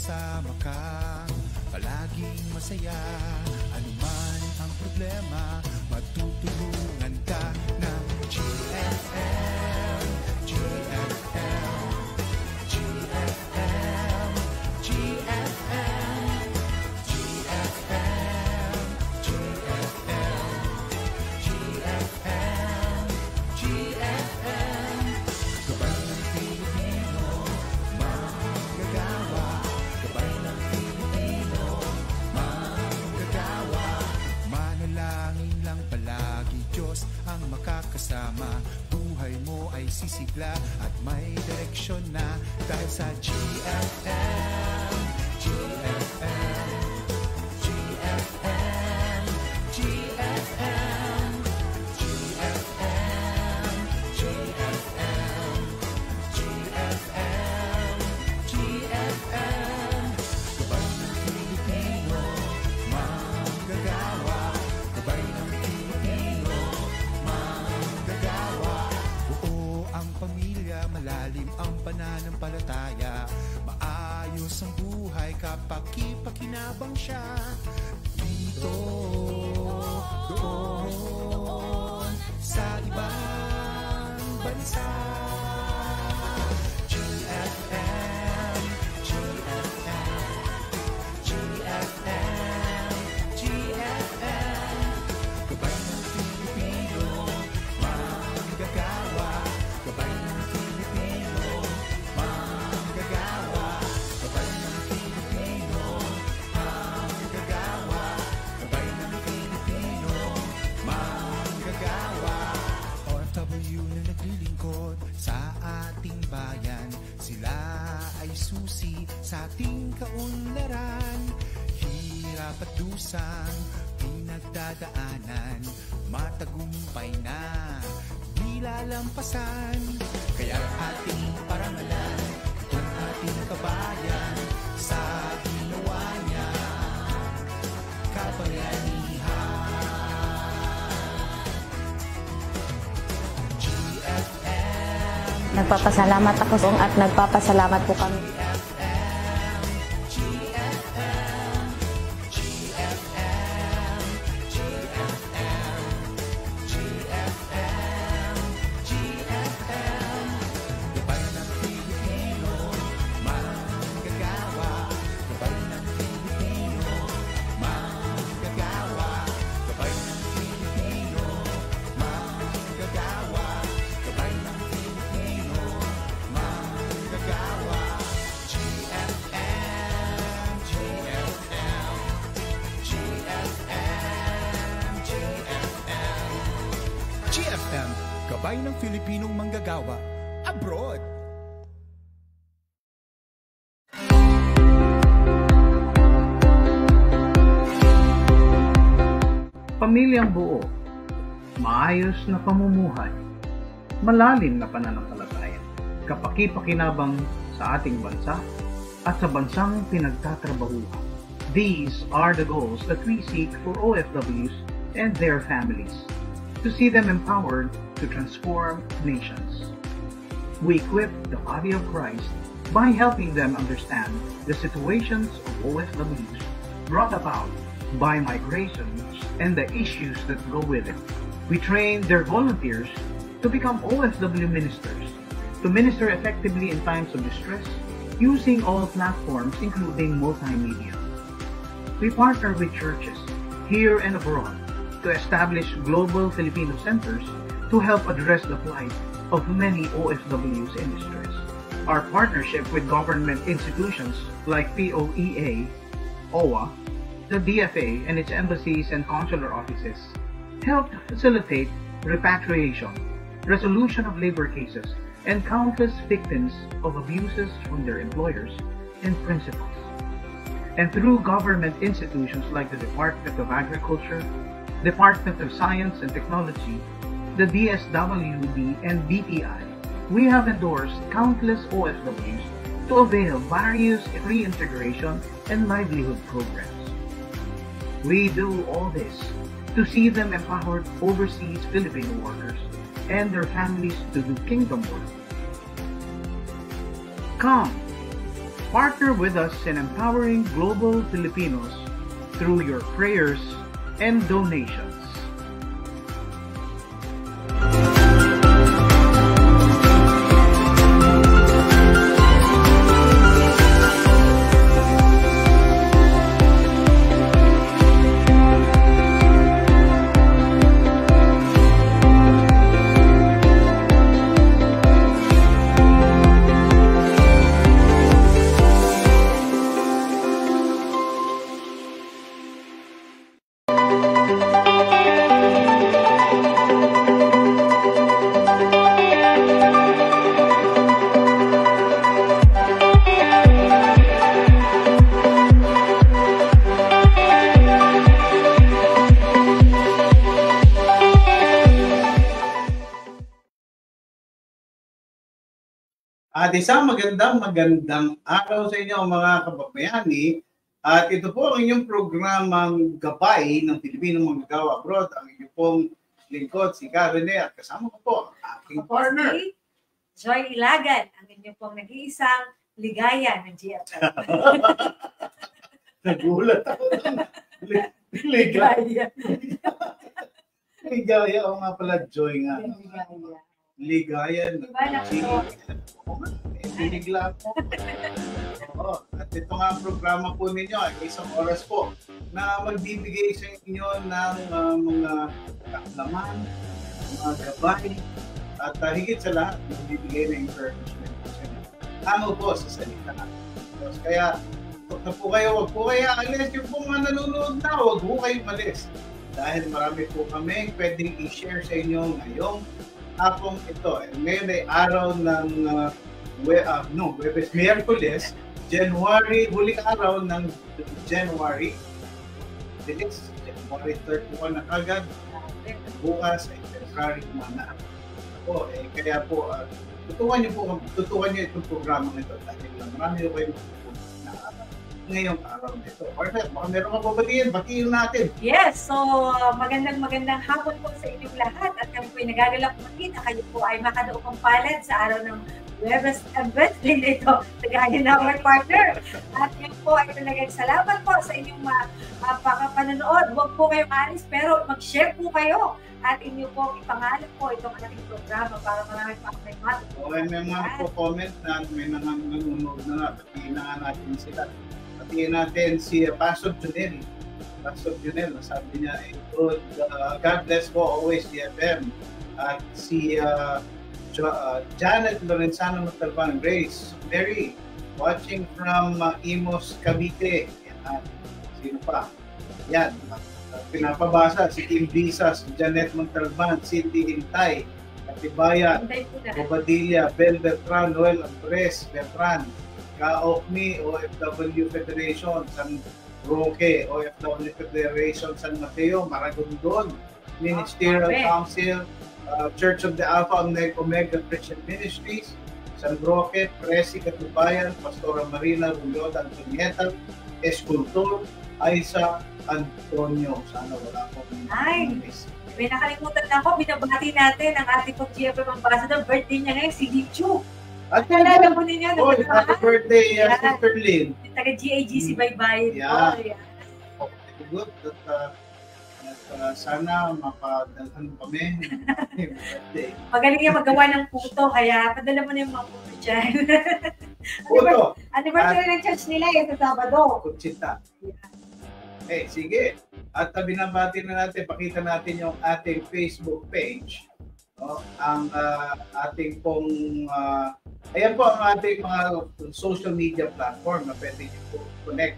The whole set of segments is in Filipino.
kasama ka, palaging masaya. Anuman ang problema, matutulungan ka ng GFM. GFM, GFM, GFM, GFM, GFM, GFM, GFM. Gabay ng Pilipino, manggagawa. Gabay ng Pilipino, manggagawa. Manalangin lang palagi, Diyos ang makakasama. Buhay mo ay sisigla at may direksyon na dahil sa GFM. GFM, GFM, GFM, GFM, GFM, GFM, GFM. Gabay ng Pilipino, manggagawa. Gabay ng Pilipino, manggagawa. Buo ang pamilya, malalim ang pananampalataya. Maayos ang buhay kapag kipakinabang siya. Dito, doon, sa ibang bansa. GFM, GFM, GFM, GFM. Gabay ng Pilipino, manggagawa. Gabay ng Pilipino, manggagawa. Gabay ng Pilipino, manggagawa. Gabay ng Pilipino, manggagawa. OFW na naglilingkod sa ating bayan, sila ay susi sa ating kaunlaran. Hirap at dusang pinagdadaanan, matagumpay na di lalampasan. Kaya ating parangalan itong ating kabayan sa ginawa niya kabayanihan. GFM, Nagpapasalamat ako at nagpapasalamat po kami. GFM, GFM, GFM, GFM, GFM. Gabay ng Pilipino, manggagawa. Gabay ng Pilipino, manggagawa. Gabay ng Pilipino, manggagawa. Gabay ng Pilipino, manggagawa. GFM, GFM, GFM, GFM. GFM, Gabay ng Pilipinong Manggagawa, abroad. Pamilyang buo, maayos na pamumuhay, malalim na pananampalataya, kapaki-pakinabang sa ating bansa at sa bansang pinagtatrabahuhan. These are the goals that we seek for OFWs and their families, to see them empowered to transform nations. We equip the body of Christ by helping them understand the situations of OFWs brought about by migrations and the issues that go with it. We train their volunteers to become OFW ministers, to minister effectively in times of distress using all platforms including multimedia. We partner with churches here and abroad to establish global Filipino centers to help address the plight of many OFWs in distress. Our partnership with government institutions like POEA, OWA, the DFA and its embassies and consular offices helped facilitate repatriation, resolution of labor cases, and countless victims of abuses from their employers and principals. And through government institutions like the Department of Agriculture, Department of Science and Technology, the DSWD, and BPI, we have endorsed countless OFWs to avail various reintegration and livelihood programs. We do all this to see them empowered overseas Filipino workers and their families to do kingdom work. Come, Partner with us in empowering global Filipinos through your prayers and donations. At isang magandang araw sa inyo mga kababayani. At ito po ang inyong programang Gabay ng Pilipinong Manggagawa Abroad. Ang inyong pong lingkod, si Karene, at kasama ko po ang aking partner. Si Joy Ilagan, ang inyong pong nag-iisang ligaya ng GFM. Nagulat ako. Ligaya. Ligaya. O nga pala, Joy nga. Ligaya. Ligayan. Diba na ito? Binigla po. Oo. At ito nga ang programa po ninyo ay isang oras po na magbibigay sa inyo ng mga kaalaman, mga gabay, at higit sa lahat, magbibigay ng encouragement po sa inyo. Tama po sa salita natin. Kaya, huwag po kayo alis. Yung po mga nanonood na, huwag po kayo malis. Dahil marami po kami pwedeng i-share sa inyo ngayong hapong ito. Ngayon ay araw ng Miyerkules, January, huling araw ng January. January 31 na kagad. Bukas ay February 1 na. Ako, kaya po, tutukan niyo itong programa nito dahil marami ko kayo na ngayong araw nito. Partner, baka meron ka batiin natin. Yes, so magandang hapon po sa inyong lahat at kami po ay nagagalak makita kayo po ay makadaupang palad sa araw ng Webes and Wednesday nito sa gaya na our partner. At yun po ay talagang salamat po sa inyong panonood. Huwag po kayong alis pero mag-share po kayo at inyo po ipangalan po itong ating programa para marami pa may matutunan. Okay, may mga po-comment na may nanonood na nga. Batiin na nga natin sila. Batiin natin si Pastor Junel. Pastor Junel, sabi niya, God bless po always DFM. At si Janet Lorenzano Montalban, Grace, Mary, watching from Imos, Cavite. Yan, sino pa? Yan, pinapabasa si Kim Visas, Janet Montalban, Cindy Hintay, Katibayan, Bobadilla, Ben Bertran, Noel Andres, Bertran, Kaokmi, OFW Federation, San Roque, OFW Federation, San Mateo, Maragondon, Ministerial Council, Church of the Alpha Omega Christian Ministries, San Roque, Presi, Katubayan, Pastora Marina Ruloda Antonieta, Escultor, Aisa Antonio. Sana wala po. Ay, may nakalimutan na ako. Binabati natin ang ating GFM Ambassador. Birthday niya ngayon, si Lichu. At naalala mo ninyo. Happy birthday, Sister Lynn. Taga-GAGC Baybay. Yeah. Good. Sana mapadalhan kami. Magaling niya magawa ng puto, kaya padala mo na yung mga puto dyan. Puto! Anniversary ng church nila sa Sabado. Kutsita. Sige. At binabati na natin, pakita natin yung ating Facebook page. Ang ating pong, ayan po ang ating mga social media platform na pwede nyo po connect.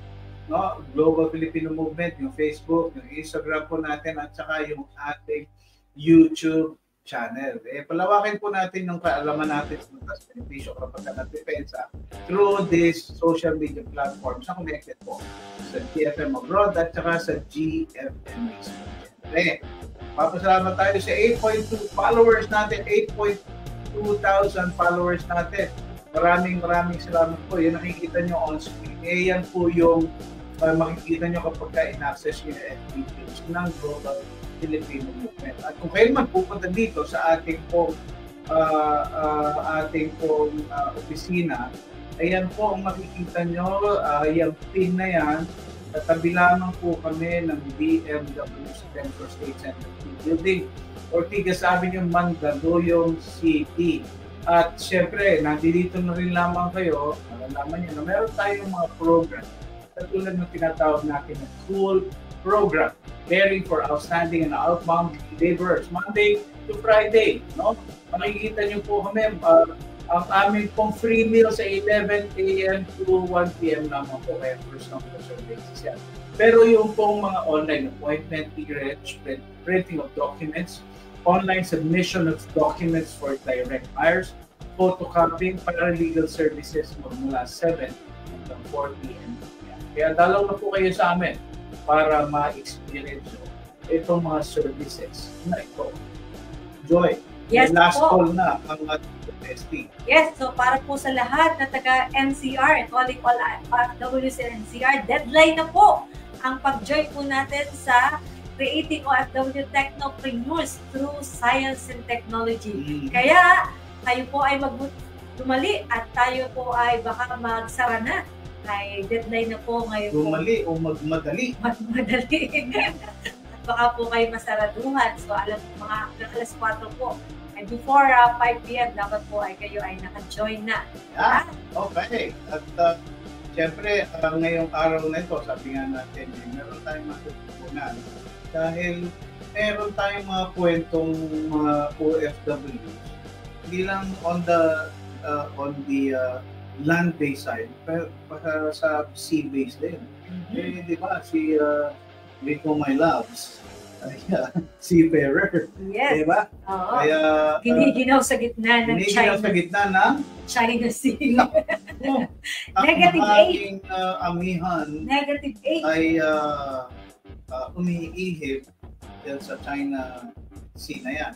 Global Filipino Movement, yung Facebook, yung Instagram po natin, at saka yung ating YouTube channel. Palawakin po natin yung kaalaman natin sa benepisyo kapag nagdepensa through this social media platforms na connected po sa GFM Abroad at saka sa GFM Facebook. Papasalamat tayo sa 8.2 followers natin, 8.2,000 followers natin. Maraming salamat po. Yan nakikita nyo on screen. Yan po yung makikita nyo kapag in-access nyo yung FB page ng Global Filipino Movement. At kung kayo man pupunta dito sa ating pong ating pong opisina. Ayan po ang makikita nyo, yung pin na yan. Tatabi lamang po kami ng BMW Central State Center Building, Ortigas Avenue, Mandaluyong City. At syempre, nandito na rin lamang kayo, malalaman nyo na meron tayong mga program. Katulad ng tinatawag natin na school program, caring for outstanding and outbound laborers, Monday to Friday. No? Makikita nyo po kami, ang aming pong free meal sa 11 a.m. to 1 p.m. naman po, kaya first come first served basis yan. Pero yung pong mga online appointment, printing of documents, online submission of documents for direct hires, photocopying, paralegal services mula 7 hanggang 4 p.m. Kaya dalaw na po kayo sa amin para ma-experience itong mga services na ito. Joy, Yes last po. call na ang ating testing. Yes, so para po sa lahat na taga-NCR and calling all OFWs in NCR, deadline na po ang pag-join po natin sa Creating OFW Technopreneurs through Science and Technology. Kaya kayo po ay dumali at tayo po ay baka magsara na. Ay deadline na po ngayon. Dumali o magmadali. Magmadali. At baka po kayo masaraduhan. So alam mga alas 4 po. And before 5 p.m. dapat po ay kayo ay naka-join na. Yeah, okay. At siyempre, ngayong araw na ito, sabi nga natin, meron tayong matutunan. Dahil meron tayong mga kwentong mga OFWs. Hindi lang on the land-based side, pero sa sea-based din. Eh, di ba, si Rico My Loves, seafarer. Yes. Di ba? Oo. Kaya, Giniginaw sa gitna ng giniginaw sa gitna ng China Sea. ang Negative aking amihan Negative 8. ay umiihip dyan sa China Sea na yan.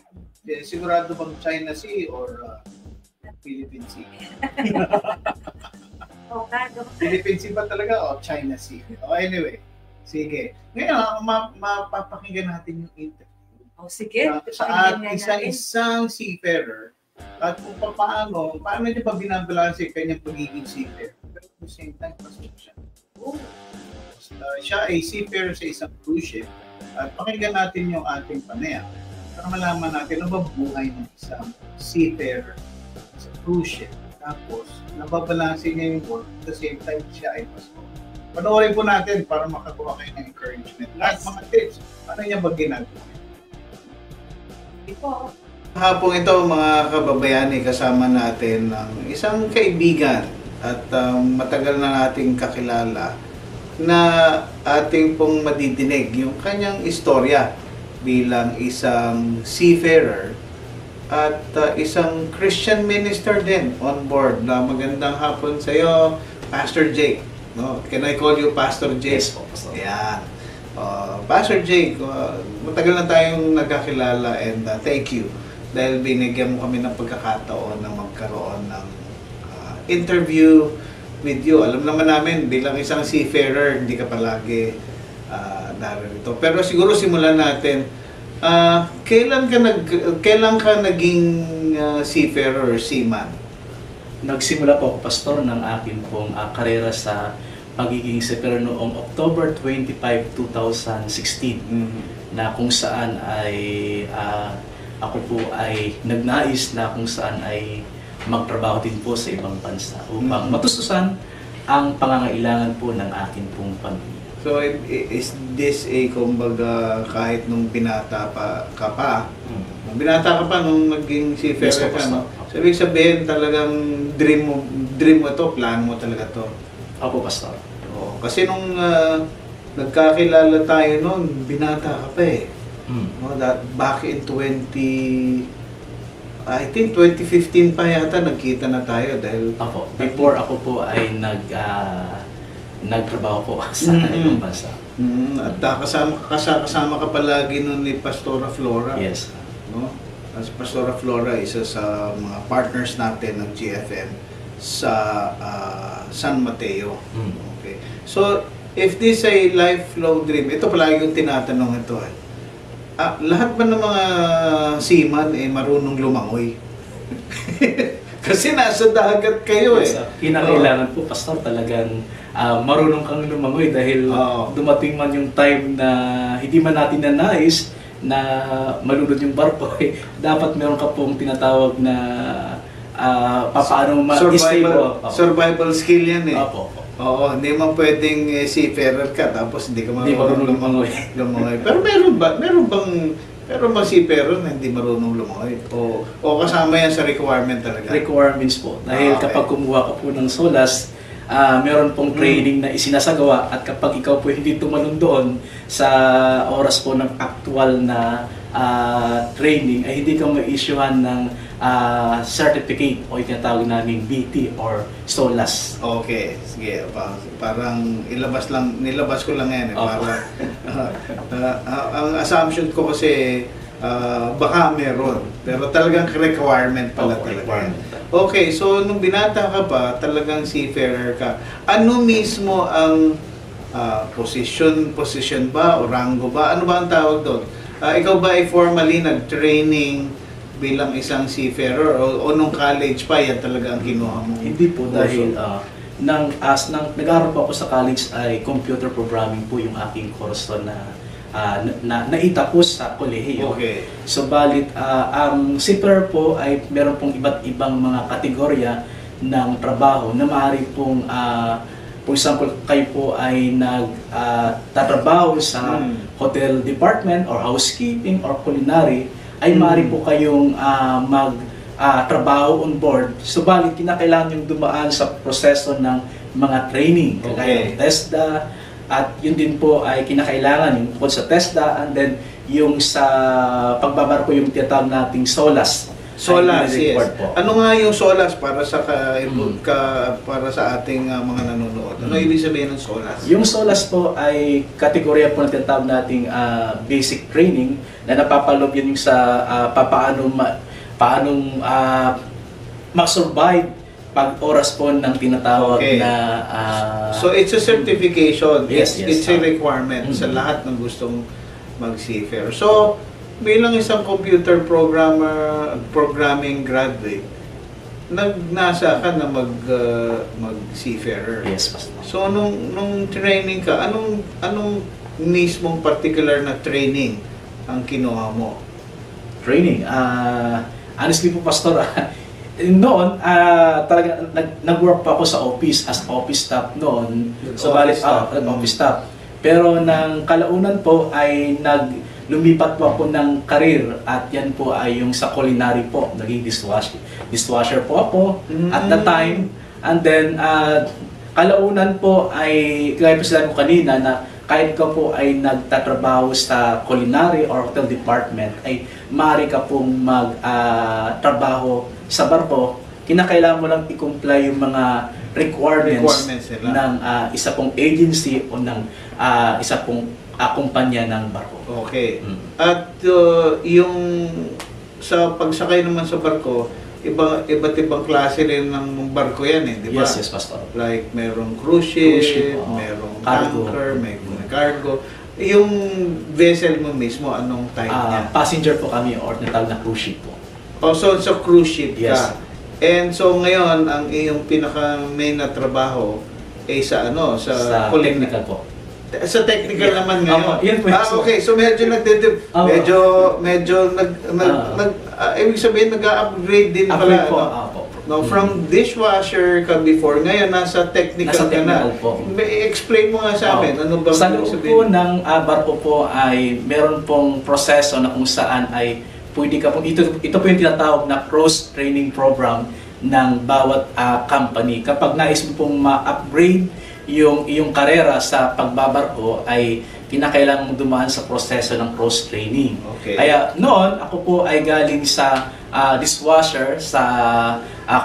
Sigurado bang China Sea or Philippine Sea? Oo nga, no? Philippine Sea ba talaga o China Sea? Oh, anyway, sige. Ngayon, mapapakinggan natin yung interview. Oh, sige. Sa Pakinggan natin. isang seafarer at kung paano niya ba binabalanse yung kanyang pagiging seafarer. Pero at the same time, pasok siya. Siya ay seafarer sa isang cruise ship at pakinggan natin yung ating panayam para malaman natin ano ba buhay ng isang seafarer sa cruise ship. Tapos, nababalanse niya yung work at the same time siya ay pasok. Panoorin po natin para makakuha kayo ng encouragement. At Yes. mga tips, ano niya ba ginagawa? Ito. Hapong ito mga kababayani, kasama natin ang isang kaibigan at matagal na nating kakilala na ating pong madidinig yung kanyang istorya bilang isang seafarer at isang Christian minister din on board. Magandang hapon sa iyo, Pastor Jake. No? Can I call you Pastor Jake? Yes po, Pastor. Ayan. Pastor Jake, matagal na tayong nagkakilala and thank you dahil binigyan mo kami ng pagkakataon na magkaroon ng interview with you. Alam naman namin, bilang isang seafarer, hindi ka palagi narito. Pero siguro simulan natin, kailan ka naging seafarer or seaman? Nagsimula po ako, Pastor, ng akin pong karera sa pagiging seafarer noong October 25, 2016 na kung saan ay ako po ay nagnais na kung saan ay magtrabaho din po sa ibang bansa upang matustusan ang pangangailangan po ng akin pong pamilya. So, is this kumbaga, kahit nung binata ka pa, nung naging seafarer Yes, po, ka, no? Pastor. So, ibig sabihin talagang dream mo to, plano mo talaga to. Opo, Pastor. Oo, kasi nung nagkakilala tayo noon, binata ka pa eh. No, back in 2015 pa yata nagkita na tayo dahil Opo, before ako po ay nagtrabaho po sa ibang bansa. at kasama ka palagi noon ni Pastora Flora. Yes. No? As Pastora Flora, isa sa mga partners natin ng GFM sa San Mateo. Okay. So, if this ay lifelong dream, ito palagi yung tinatanong ito eh. Lahat ba ng mga seaman marunong lumangoy? Kasi nasa dagat kayo eh. So, kinakailangan po, Pastor, talagang marunong kang lumangoy dahil Oo. dumating man yung time na hindi man natin nanais na malunod yung barko, dapat meron ka pong tinatawag na paano survival skill yan eh. Opo. Oo, hindi man pwedeng seafarer ka tapos hindi ka Hindi marunong lumangoy. Pero meron bang seafarer na hindi marunong lumangoy? O kasama yan sa requirement talaga? Requirements po. Dahil Okay. kapag kumuha ka po ng SOLAS, meron pong training na isinasagawa at kapag ikaw po hindi tumalon doon sa oras po ng actual na training ay hindi ka ma-issuehan ng certificate o itinatawag namin BT or SOLAS. Okay, sige. Parang nilabas ko lang yan eh. Opo. Ang assumption ko kasi baka meron. Pero talagang requirement pala Opo, talaga. requirement. Okay, so nung binata ka pa, talagang seafarer ka. Ano mismo ang position ba o rango ba? Ano ba ang tawag doon? Ikaw ba ay formally nag-training bilang isang seafarer o nung college pa yan talaga ang kinuha mo? Hindi po dahil nag-aaral po ako sa college ay computer programming po yung aking course doon na naitapos sa kolehiyo. Okay. So balit ang seafarer po ay meron pong iba't ibang mga kategorya ng trabaho na maaari pong for example, kayo po ay nagtatrabaho sa hotel department or housekeeping or culinary, ay maaari po kayong magtrabaho on board. Subalit, kinakailangan yung dumaan sa proseso ng mga training, kagaya ng TESDA, at yun din po ay kinakailangan yung tungkol sa TESDA, and then yung sa pagbabarko yung tinatawag nating SOLAS. SOLAS, ay yes. po. Ano nga yung SOLAS para sa para sa ating mga nanonood? Ano ibig sabihin ng SOLAS? Yung SOLAS po ay kategorya po na tinatawag nating basic training na napapalob yun yung sa paanong mag-survive pag oras po ng tinatawag na so it's a certification. Yes, It's a requirement sa lahat ng gustong mag-seafarer. So bilang isang computer programming graduate, nasa ka na mag-seafarer. Yes, Pastor. So nung training ka, anong mismong particular na training ang kinuha mo? Training. Honestly po, Pastor, noon, talaga nag-work pa ako sa office as office staff noon. So, office staff. Pero nang kalaunan po ay lumipat po ako ng career at yan po ay yung sa culinary po. Naging dishwasher po ako at the time. And then, kalaunan po ay, kaya po sila ko kanina na kahit ka po ay nagtatrabaho sa culinary or hotel department, ay maaari ka pong magtrabaho sa barko, kinakailangan mo lang i-comply yung mga requirements ng isa pong agency o ng isa pong kumpanya ng barko. Okay. At yung sa pagsakay naman sa barko, iba't ibang klase rin ng barko yan eh, di ba? Yes, Pastor. Like merong cruise ship, merong tanker, may cargo. Yung vessel mo mismo, anong type niya? Passenger po kami or natawag na cruise ship po. Oh, so sa cruise ship ka. Yes. And so ngayon, ang iyong pinaka main na trabaho ay sa technical po. Sa technical naman ngayon. Yan po. Okay, so medyo ibig sabihin nag-upgrade din pala. Po. No, from dishwasher ka before, ngayon nasa technical ka na. Explain mo nga sa amin, ano ba sa loob po ng barko po ay meron pong proseso na kung saan ay pwede ka pong, ito po yung tinatawag na cross-training program ng bawat company. Kapag nais mo pong ma-upgrade yung iyong karera sa pagbabarko ay kinakailangan mong dumaan sa proseso ng cross-training. Okay. Kaya noon, ako po ay galing sa dishwasher sa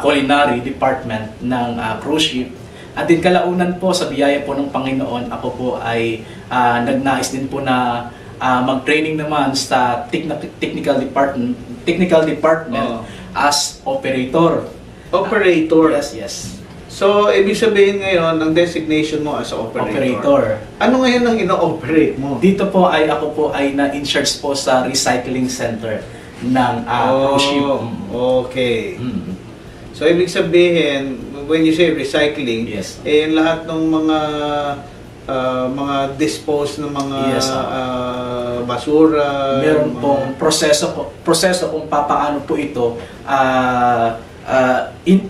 culinary department ng cruise ship. At din kalaunan po sa biyaya po ng Panginoon, ako po ay nagnais din po na mag-training naman sa technical department as operator. Operator? Yes. So, ibig sabihin ngayon, ang designation mo as operator. Ano ngayon ang ino-operate mo? Dito po ay ako po ay na-in-charge po sa recycling center ng cruise ship. Okay. Mm. So, ibig sabihin, when you say recycling, Yes. lahat ng mga dispose ng mga Yes, basura, Meron mga- pong proseso kung papaano po ito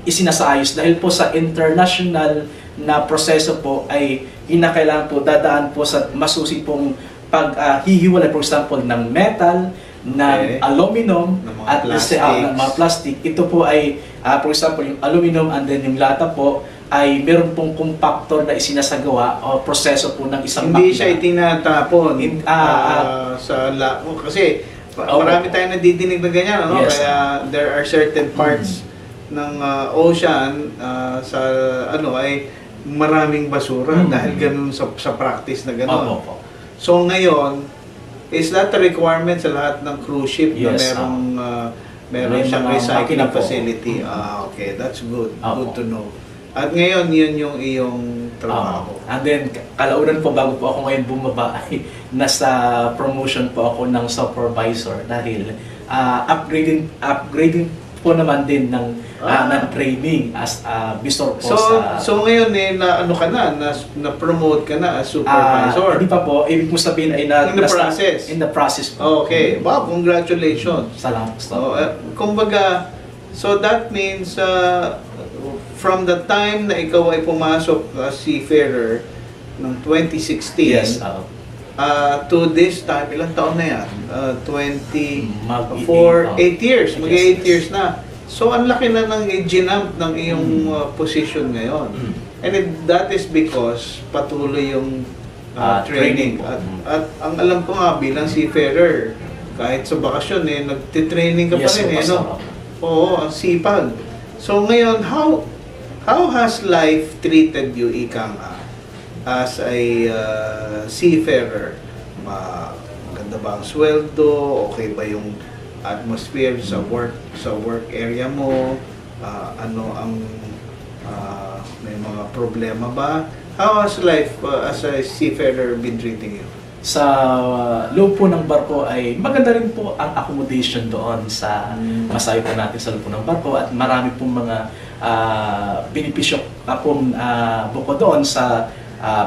isinasayos dahil po sa international na proseso po ay kinakailangan po dadaan po sa masusi pong paghihiwalay, for example, ng metal, ng Okay. aluminum, Ng mga at ng mga plastic. Ito po ay, for example, yung aluminum and then yung lata po ay meron pong compactor na isinasagawa o proseso po ng isang Hindi makina. siya itinatapon kasi marami tayong nadidinig na ganyan, ano? Yes. Kaya there are certain parts ng ocean sa ay maraming basura dahil ganun sa practice na ganun. Opo. So ngayon, is that a requirement sa lahat ng cruise ship na Yes, meron may siyang mga recycling makina po. facility? Okay, that's good. Good Opo. to know. At ngayon, yun yung iyong trabaho. And then, kalaunan po bago po ako ngayon bumaba ay nasa promotion po ako ng supervisor dahil upgrading po naman din ng training as visor po sa... So ngayon na-promote ka na as supervisor. Hindi pa po, ibig mo sabihin ay In the process. In the process po. Okay. Wow, congratulations. Salamat. Kumbaga, so that means from the time na ikaw ay pumasok as seafarer ng 2016 Yes. to this time, ilang taon na yan? 8 years. Yes, Mag-8 yes. years na. So, ang laki na ng ginamp ng iyong position ngayon. And that is because patuloy yung training. Training po. At ang alam ko nga bilang seafarer, kahit sa bakasyon nagtitraining ka pa Yes, rin Pastor. Oo, ang sipag. So ngayon, how has life treated you, ika nga, as a seafarer? Maganda ba ang sweldo? Okay ba yung atmosphere sa work area mo? May mga problema ba? How has life as a seafarer been treating you? Sa loob po ng barko ay maganda rin po ang accommodation doon sa masayo po natin sa loob po ng barko at marami pong mga benepisyo pong bukod doon sa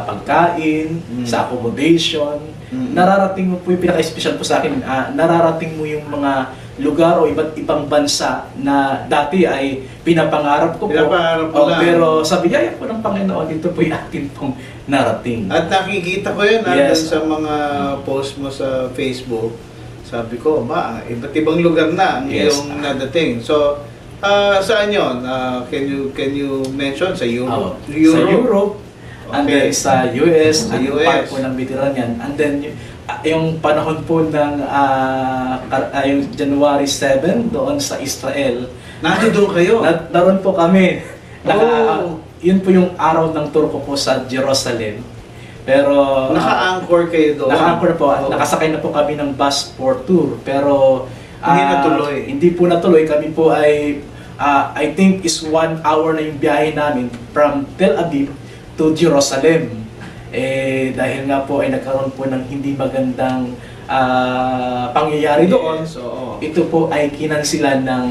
pagkain, sa accommodation. Nararating mo po yung pinaka-special po sa akin, nararating mo yung mga lugar o iba't ibang bansa na dati ay pinapangarap ko po. Pinapangarap ko lang. Pero sa biyaya po ng Panginoon, ito po yung atin pong narating. At nakikita ko yun Yes. sa mga post mo sa Facebook. Sabi ko, iba't ibang lugar na ang Yes. iyong nadating. So, saan yun? Can you mention? Sa Europe? Sa Europe, and Okay. then sa US, Sa at US. part po ng Mediterranean. And then yung panahon po ng yung January 7 doon sa Israel. Nandito kayo? Naroon po kami. Oh. Yun po yung araw ng tour ko po sa Jerusalem. Pero Naka-anchor kayo doon? naka-anchor po. Oh. Nakasakay na po kami ng bus for tour. Pero Hindi natuloy? Hindi po natuloy. Kami po ay I think is 1 hour na yung biyahe namin from Tel Aviv to Jerusalem. Dahil nga po ay nagkaroon po ng hindi magandang pangyayari doon. Yes, oo. Ito po ay kinansilan ng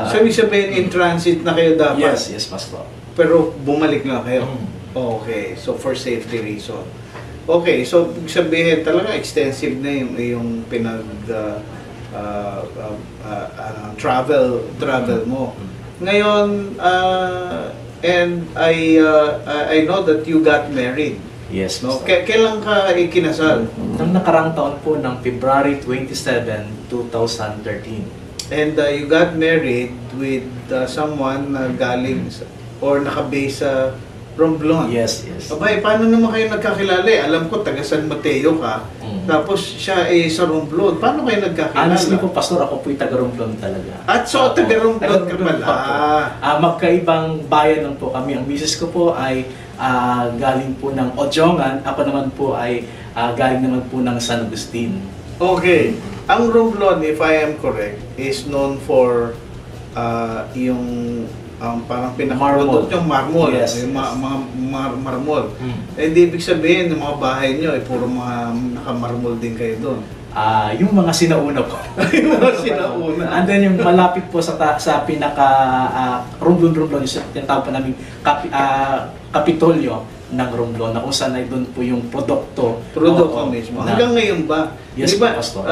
So, ibig sabihin, in transit na kayo dapat? yes, Pastor. Pero bumalik na kayo? Okay, so for safety reason. Okay, so ibig sabihin talaga extensive na yung travel mo. Ngayon, and I know that you got married. Yes, No? Pastor. Kailan ka ikinasal? Nang nakarang taon po ng February 27, 2013. And you got married with someone na galing or nakabase sa Romblon. Yes. Abay, paano naman kayo nagkakilala? Alam ko, taga San Mateo ka. Tapos siya sa Romblon. Paano kayo nagkakilala? Honestly po, Pastor, ako po'y taga-Romblon talaga. At so, taga-Romblon ka pala. Magkaibang bayan lang po kami. Ang misis ko po ay galing po ng Ojongan. Ako naman po ay galing naman po ng San Agustin. Okay. Ang Romblon, if I am correct, is known for yung parang pinaka-product yung marmol. Yes, Yung yes. mga marmol. Eh, di ibig sabihin, ng mga bahay nyo, puro mga naka-marmol din kayo doon. yung mga sinauna po. Yung mga sinauna. And then yung malapit po sa pinaka Romblon, yung tinatawag po namin Kapitolyo ng Romblon, na kung saan ay doon po yung produkto Mismo. na- Hanggang ngayon ba? Yes, Di ba, Pastor.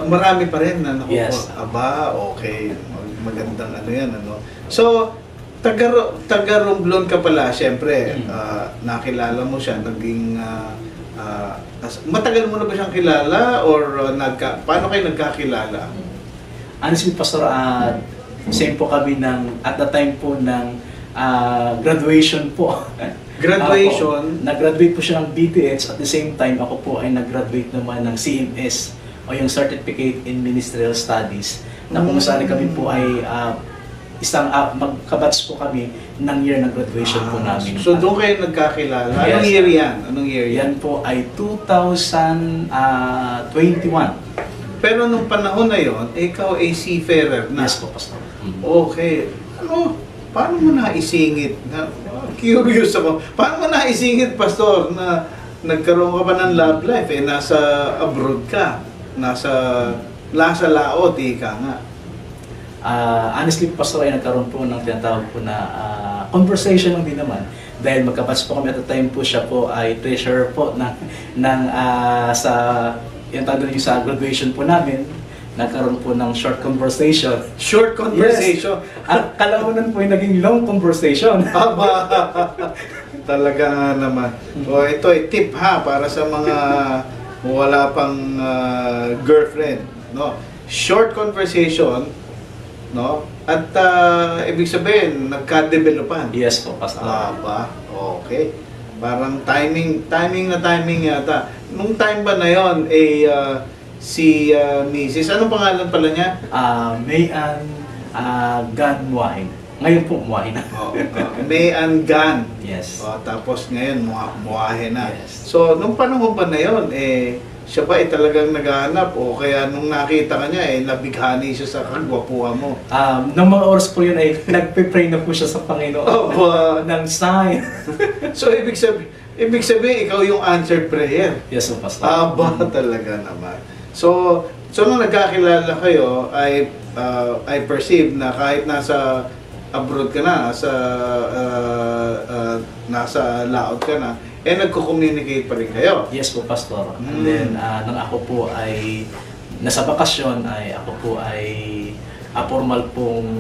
marami pa rin na nakukuha. Yes. Aba, okay. Magandang ano yan, ano. So, taga Romblon ka pala, syempre, nakilala mo siya, naging, matagal mo na ba siyang kilala or paano kayo nagkakilala? Honestly, Pastor, same po kami at the time po ng graduation po. Graduation? Nag-graduate po siya ng BTH, at the same time ako po ay nag-graduate naman ng CMS o yung Certificate in Ministerial Studies, na kung saan kami po ay magkabatch po kami ng year ng graduation po namin. So doon kayo nagkakilala? Yes. Anong year yan? Anong year yan? Yan po ay 2021. Pero nung panahon na yon, ikaw ay seafarer na. Yes po, Pastor. Okay. Paano mo naisingit? Curious ako. Paano mo naisingit, Pastor, na nagkaroon ka pa ng love life? Nasa abroad ka. Nasa laot, ika nga. Honestly, Pastor, ay nagkaroon po ng tinatawag po na conversation lang din naman. Dahil magkabatch po kami at the time po, siya po ay treasurer po yung tawag din sa graduation po namin. Nagkaroon po ng short conversation. Short conversation? Yes. At kalaunan po yung naging long conversation. Aba, talaga nga naman. O ito ay tip ha, para sa mga wala pang girlfriend. No? Short conversation, no? At ibig sabihin, nagka-developan. Yes po, Pastor. Aba, okay. Parang timing yata. Nung time ba na yon, si Mrs. Anong pangalan pala niya? Mayan Gan Muahin. Ngayon po, Muahin na. Mayan Gan. Yes. Tapos ngayon, Muahin na. Yes. So, nung panahon ba na yon, siya ba talagang naghahanap o kaya nung nakita ka niya, nabighani siya sa kagwapuhan mo? Nung mga oras po yun ay nagpe-pray na po siya sa Panginoon ng sign. So, ibig sabihin, ikaw yung answered prayer. Yes, so Pastor. Aba, talaga naman. So nung nagkakilala kayo, I perceive na kahit nasa abroad ka na, nasa laot ka na, nagko-communicate pa rin kayo. Yes po, Pastor. And then, nang ako po ay nasa bakasyon, ay ako po ay formal pong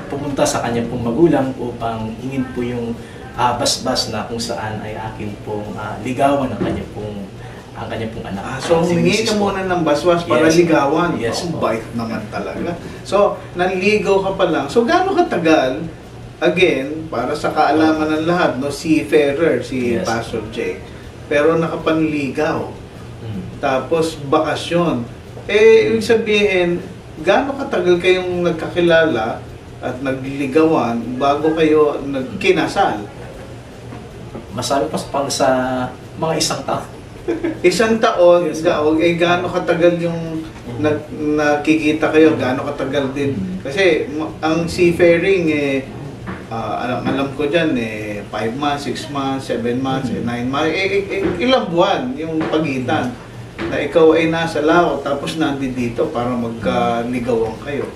pumunta sa kanyang pong magulang upang hingin po yung basbas na kung saan ay akin pong ligawan ang kanyang pong anak. So, humingi ka muna ng baswas para Yes. ligawan. Yes, Ang po. bait naman talaga. So, nanligaw ka pa lang. So, gaano katagal, again, para sa kaalaman ng lahat, no, seafarer, si Yes. Pastor Jake. Pero nakapanligaw. Tapos, bakasyon. Ibig sabihin, gaano katagal kayong nagkakilala at nagligawan bago kayo nagkinasal? Masabi pa pang sa mga isang taon. Isang taon, Yes, gaano katagal yung nakikita kayo, gaano katagal din. Kasi ang seafaring, alam ko dyan, 5 months, 6 months, 7 months, 9 months, ilang buwan yung pagitan na ikaw ay nasa laot tapos nandito para magkaligawan kayo.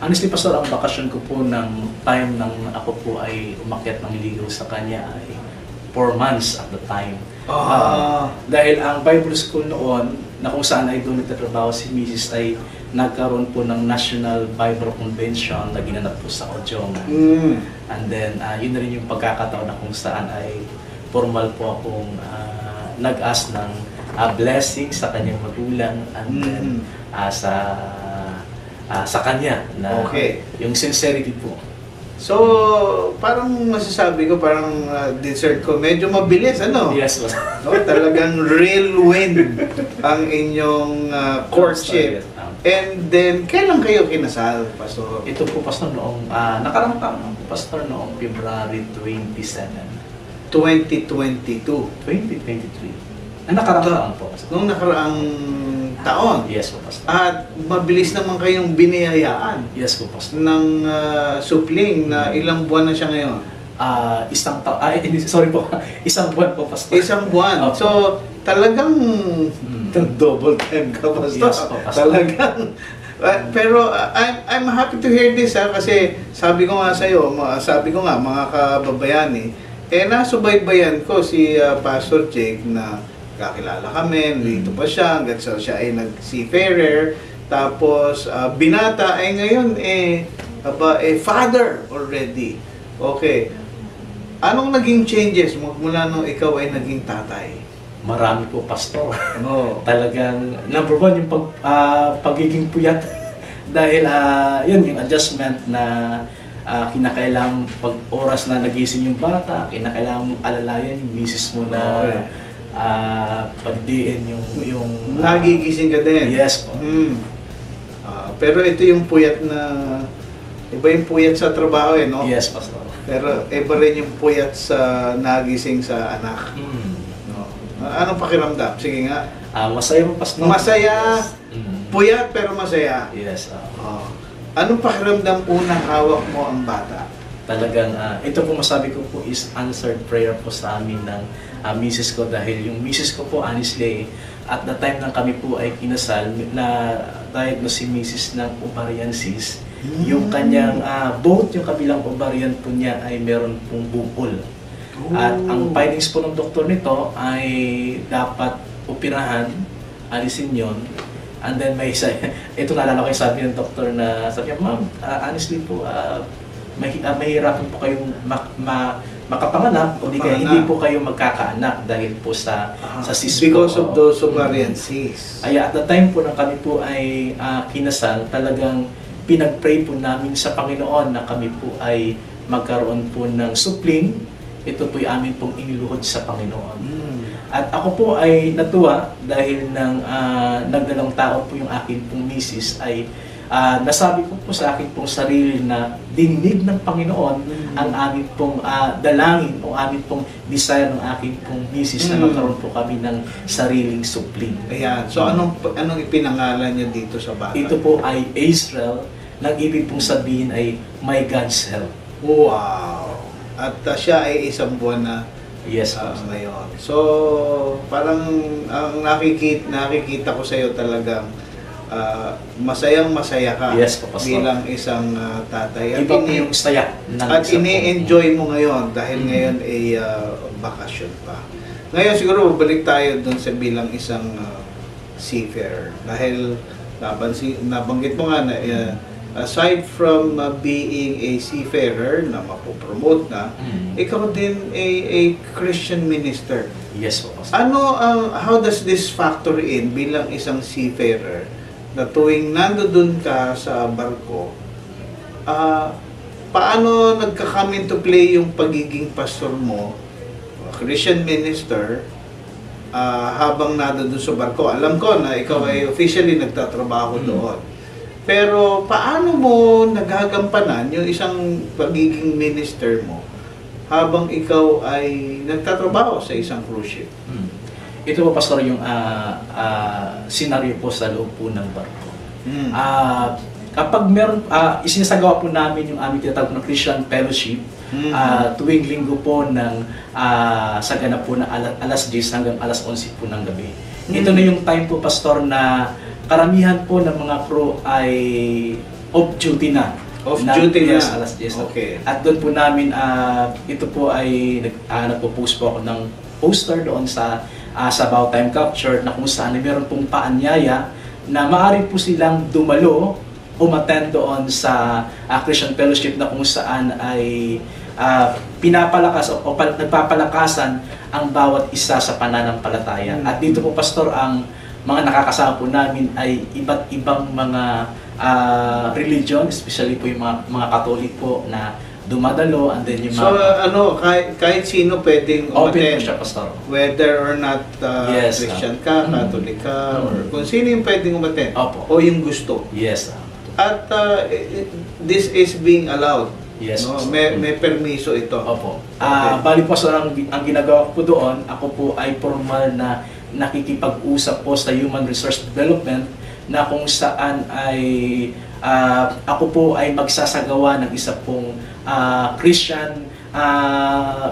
Honestly, Pastor, ang bakasyon ko po ng time nang ako po ay umakyat ng ligaw sa kanya ay 4 months at the time. Dahil ang Bible School noon, na kung saan ay doon nagtatrabaho si Mrs. ay nagkaroon po ng National Bible Convention na ginanap po sa Ojonga. And then, yun na rin yung pagkakataon na kung saan ay formal po akong nag-ask ng blessing sa kanyang magulang and then sa kanya na yung sincerity po. So, parang masasabi ko, parang dessert ko, medyo mabilis, ano? Yes, No, talagang real win ang inyong courtship. And then, kailan kayo kinasal, Pastor? Ito po, Pastor, noong nakarang taon po, Pastor, noong February 27, 2022. 2023. Nakarang taon po, Pastor. Nung nakaraang taon. Yes po, Pastor. At mabilis naman kayong biniyayaan Yes po, Pastor. ng supling na ilang buwan na siya ngayon. Isang taon, sorry po, isang buwan po, Pastor. Isang buwan. Opo. So, talagang double time ka, Pastor. Yes po, Pastor. Talagang. Pero I'm happy to hear this kasi sabi ko nga mga kababayani, nasubaybayan ko si Pastor Jake na kakilala kami, dito pa siya, hanggang siya ay nag-seafarer, tapos binata ay ngayon father already. Okay. Anong naging changes mula nung ikaw ay naging tatay? Marami po, Pastor. Oh. Talagang number one yung pagiging puyat dahil yun yung adjustment na kinakailangan pag oras na nagising yung bata, kinakailangan mong alalayan yung misis mo na pagdiin yung Nagigising ka din? Yes po. Pero ito yung puyat na iba yung puyat sa trabaho no? Yes, Pastor. Pero iba rin yung puyat sa nagising sa anak. No? Anong pakiramdam? Sige nga. Masaya po, Pastor. Masaya. Puyat pero masaya. Yes. Anong pakiramdam unang hawak mo ang bata? Talagang ito po masabi ko po is answered prayer po sa amin ng misis ko dahil yung misis ko po honestly at the time nang kami po ay kinasal na diagnose si misis ng ovarian cyst. Yung kanyang both yung kabilang ovarian po niya ay meron pong bukol. At ang findings po ng doktor nito ay dapat operahan, alisin yon. And then may ito naalala ko yung sabi ng doktor na sabi niya, ma'am, honestly po, mahirapan po kayong makapanganak o hindi po kayo magkakaanak dahil po sa cyst. Because of those ovarian cysts. Ay at the time po na kami po ay kinasal, talagang pinag-pray po namin sa Panginoon na kami po ay magkaroon po ng supling. Ito po yung amin pong iniluhod sa Panginoon. At ako po ay natuwa dahil nagdalang tao po yung akin pong misis ay nasabi ko po sa akin pong sarili na dinig ng Panginoon ang amin pong dalangin o amin pong desire ng akin pong misis na magkaroon po kami ng sariling supling. Ayan. So anong ipinangalan niya dito sa bata? Ito po ay Israel. Nang ibig pong sabihin ay my God's help. Wow! At siya ay isang buwan na yes, ngayon. So, parang ang nakikita ko sa iyo talagang masayang-masaya ka bilang isang tatay. At iba po yung saya. At ini-enjoy mo ngayon dahil ngayon ay bakasyon pa. Ngayon siguro balik tayo doon sa bilang isang seafarer. Dahil nabanggit mo nga na aside from being a seafarer na mapopromote na, ikaw din a Christian minister. Yes po. How does this factor in bilang isang seafarer na tuwing nandoon ka sa barko, paano nagka-come into play yung pagiging pastor mo, Christian minister, habang nandoon sa barko? Alam ko na ikaw ay officially nagtatrabaho doon. Pero paano mo nagagampanan yung isang pagiging minister mo habang ikaw ay nagtatrabaho sa isang cruise ship? Ito po, Pastor, yung senaryo po sa loob po ng barko. Kapag meron, isinasagawa po namin yung aming tinatawag na Christian Fellowship tuwing linggo po ng sa ganap po na alas 10 hanggang alas 11 po ng gabi. Ito na yung time po, Pastor, na karamihan po ng mga crew ay off-duty na. Off-duty na? Yes, alas 10. Okay. At doon po namin, ito po ay nagpo-post po ako ng poster doon sa About Time Capture na kung saan meron pong paanyaya na maaari po silang dumalo, umattend doon sa Christian Fellowship na kung saan ay pinapalakas o nagpapalakasan ang bawat isa sa pananampalataya. At dito po, Pastor, ang mga nakakasama po namin ay iba't ibang mga religion, especially po yung mga Katolik po na dumadalo, and then yung mga... So, kahit sino pwedeng umattend? Open po siya, Pastor. Whether or not Yes, Christian ka, Catholic ka, or kung sino yung pwedeng umattend? Opo. O yung gusto? Yes. At this is being allowed? Yes. No? May permiso ito? Opo. Okay. Bali po, Pastor, ang ginagawa ko po doon, ako po ay formal na nakikipag-usap po sa Human Resource Development na kung saan ay ako po ay magsasagawa ng isa pong Christian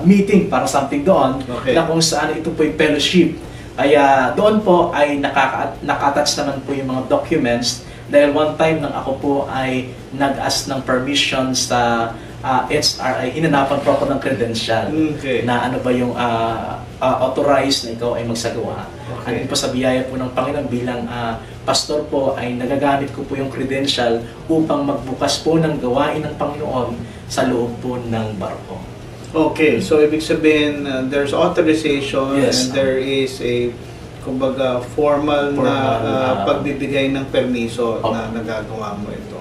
meeting para something doon, Okay. na kung saan ito po yung fellowship Kaya doon po ay naka-attach naman po yung mga documents dahil one time nang ako po ay nag-ask ng permission sa HRI, hinanapan po ako ng credential na ano ba yung authorized na ikaw ay magsagawa. Ano po sa biyaya po ng Panginoon bilang pastor po ay nagagamit ko po yung credential upang magbukas po ng gawain ng Panginoon sa loob po ng barko. Okay, so ibig sabihin there's authorization Yes. and there is a kumbaga formal na pagbibigay ng permiso na nagagawa mo ito.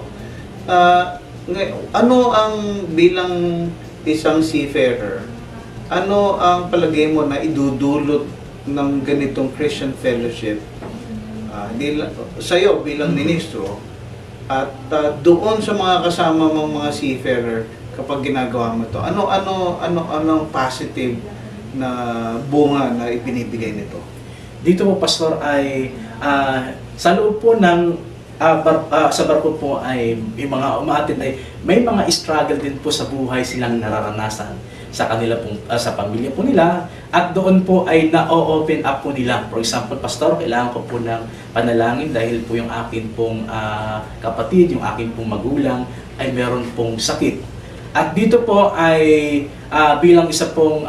Ano ang bilang isang seafarer, ano ang palagay mo na idudulot ng ganitong Christian fellowship sa'yo bilang ministro at doon sa mga kasama mong mga seafarer kapag ginagawa mo ito? Ano positive na bunga na ibinibigay nito? Dito po, Pastor, ay sa loob po ng sa barko po ay yung mga umaattend ay may mga struggle din po sa buhay silang nararanasan sa kanila pong, sa pamilya po nila, at doon po ay na-open up po nila. For example, Pastor, kailangan ko po ng panalangin dahil po yung akin pong kapatid, yung akin pong magulang ay meron pong sakit. At dito po ay bilang isa pong